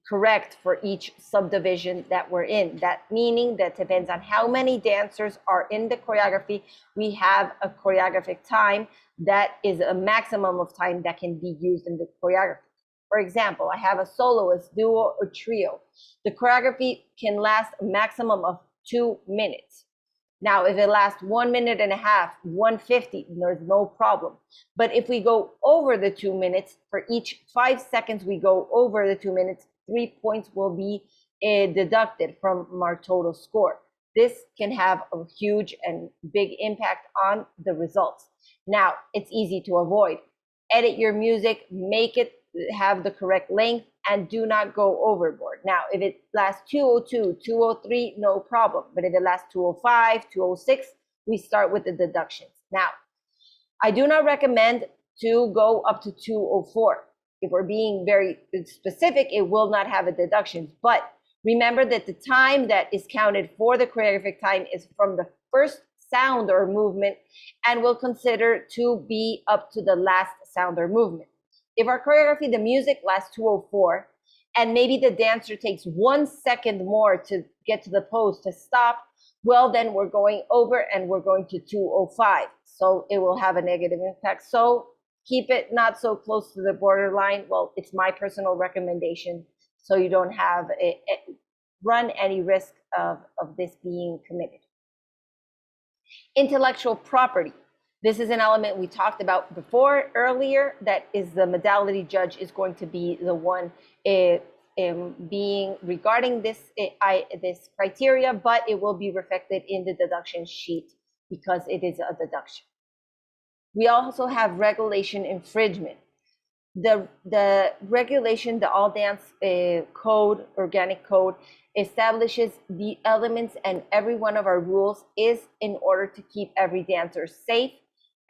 correct for each subdivision that we're in. That meaning that depends on how many dancers are in the choreography. We have a choreographic time that is a maximum of time that can be used in the choreography. For example, I have a soloist, duo, or trio. The choreography can last a maximum of 2 minutes. Now, if it lasts 1 minute and a half, 150, there's no problem. But if we go over the 2 minutes, for each 5 seconds we go over the 2 minutes, 3 points will be deducted from our total score. This can have a huge and big impact on the results. Now, it's easy to avoid. Edit your music, make it have the correct length, and do not go overboard. Now, if it lasts 202, 203, no problem. But if it lasts 205, 206, we start with the deductions. Now, I do not recommend to go up to 204. If we're being very specific, it will not have a deduction. But remember that the time that is counted for the choreographic time is from the first sound or movement and will consider to be up to the last sound or movement. If our choreography, the music lasts 204, and maybe the dancer takes 1 second more to get to the pose to stop, well, then we're going over and we're going to 205. So it will have a negative impact. So keep it not so close to the borderline. Well, it's my personal recommendation, so you don't have run any risk of this being committed. Intellectual property. This is an element we talked about before earlier, that is the modality judge is going to be the one being regarding this criteria, but it will be reflected in the deduction sheet because it is a deduction. We also have regulation infringement. The regulation, the All Dance Code, organic code, establishes the elements, and every one of our rules is in order to keep every dancer safe,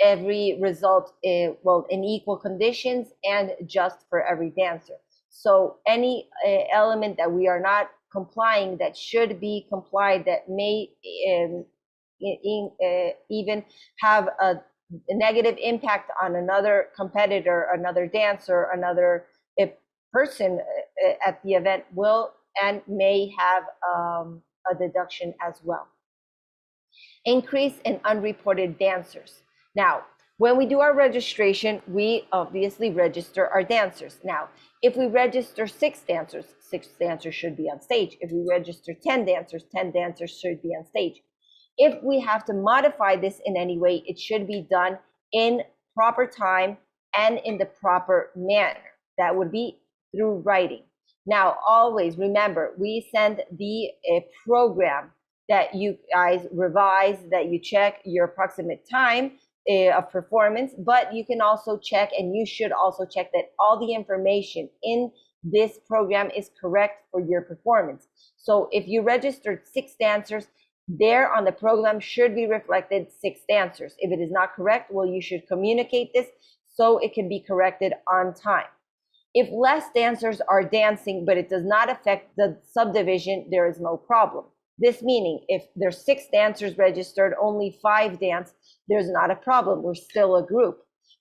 every result in equal conditions and just for every dancer. So any element that we are not complying that should be complied, that may even have a negative impact on another competitor, another dancer, another person at the event, will and may have a deduction as well. Increase in unreported dancers. Now, when we do our registration, we obviously register our dancers. Now, if we register 6 dancers, 6 dancers should be on stage. If we register 10 dancers, 10 dancers should be on stage. If we have to modify this in any way, it should be done in proper time and in the proper manner. That would be through writing. Now, always remember, we send the program that you guys revise, that you check your approximate time of performance, but you can also check, and you should also check that all the information in this program is correct for your performance. So if you registered 6 dancers, there on the program should be reflected 6 dancers. If it is not correct, well, you should communicate this so it can be corrected on time. If less dancers are dancing, but it does not affect the subdivision, there is no problem. This meaning, if there's 6 dancers registered, only 5 dance, there's not a problem. We're still a group.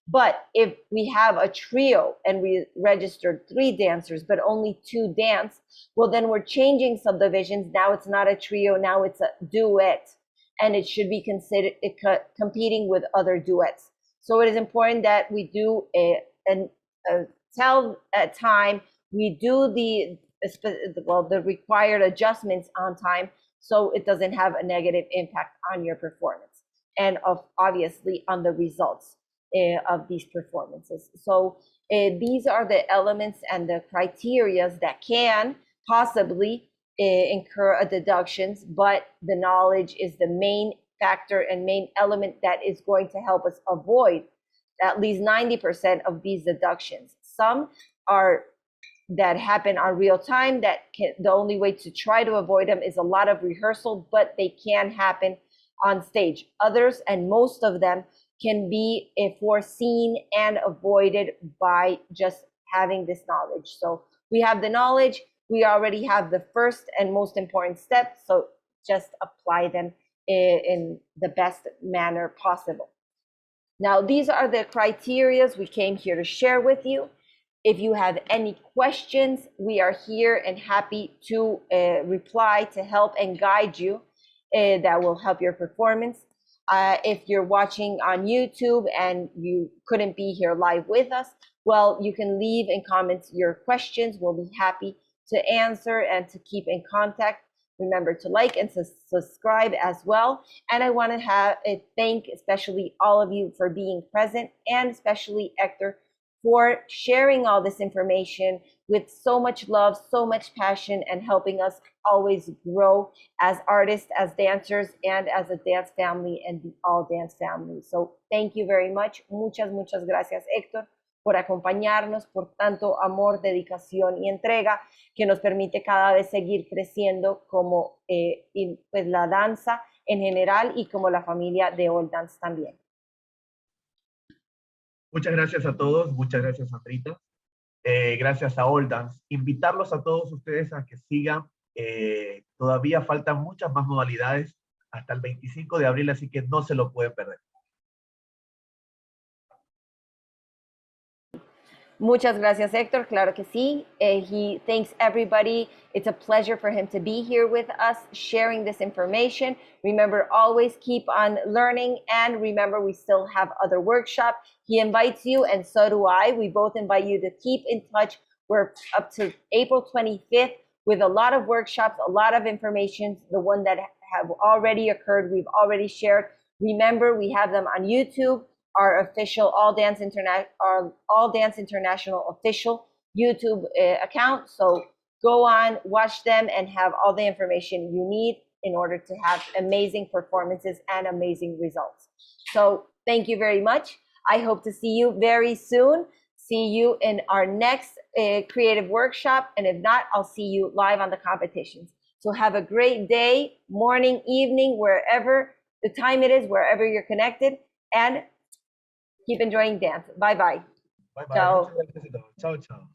But if we have a trio and we registered 3 dancers, but only 2 dance, well, then we're changing subdivisions. Now it's not a trio, now it's a duet. And it should be considered competing with other duets. So it is important that we do tell at time, we do the required adjustments on time, so it doesn't have a negative impact on your performance and obviously on the results of these performances. So these are the elements and the criterias that can possibly incur a deductions, but the knowledge is the main factor and main element that is going to help us avoid at least 90% of these deductions. Some are that happen on real time, the only way to try to avoid them is a lot of rehearsal, but they can happen on stage. Others, and most of them, can be foreseen and avoided by just having this knowledge. So we have the knowledge, we already have the first and most important step, so just apply them in the best manner possible. Now, these are the criterias we came here to share with you. If you have any questions, we are here and happy to reply, to help and guide you. That will help your performance. If you're watching on YouTube and you couldn't be here live with us, well, you can leave in comments your questions. We'll be happy to answer and to keep in contact. Remember to like and to subscribe as well. And I want to thank especially all of you for being present, and especially Hector for sharing all this information with so much love, so much passion, and helping us always grow as artists, as dancers, and as a dance family and the all dance family. So thank you very much. Muchas gracias, Hector, por acompañarnos, por tanto amor, dedicación y entrega que nos permite cada vez seguir creciendo como pues la danza en general y como la familia de All Dance también. Muchas gracias a todos, muchas gracias, Sandrita. Gracias a All Dance. Invitarlos a todos ustedes a que sigan. Todavía faltan muchas más modalidades hasta el 25 de abril, así que no se lo pueden perder. Muchas gracias, Hector. Claro que sí. He thanks everybody. It's a pleasure for him to be here with us, sharing this information. Remember, always keep on learning. And remember, we still have other workshops. He invites you, and so do I. We both invite you to keep in touch. We're up to April 25th with a lot of workshops, a lot of information. The one that have already occurred, we've already shared. Remember, we have them on YouTube. Our official All Dance International official YouTube account. So go on, watch them, and have all the information you need in order to have amazing performances and amazing results. So thank you very much. I hope to see you very soon. See you in our next creative workshop. And if not, I'll see you live on the competitions. So have a great day, morning, evening, wherever the time it is, wherever you're connected. And keep enjoying dance. Bye-bye. Bye-bye. Ciao. Ciao, ciao.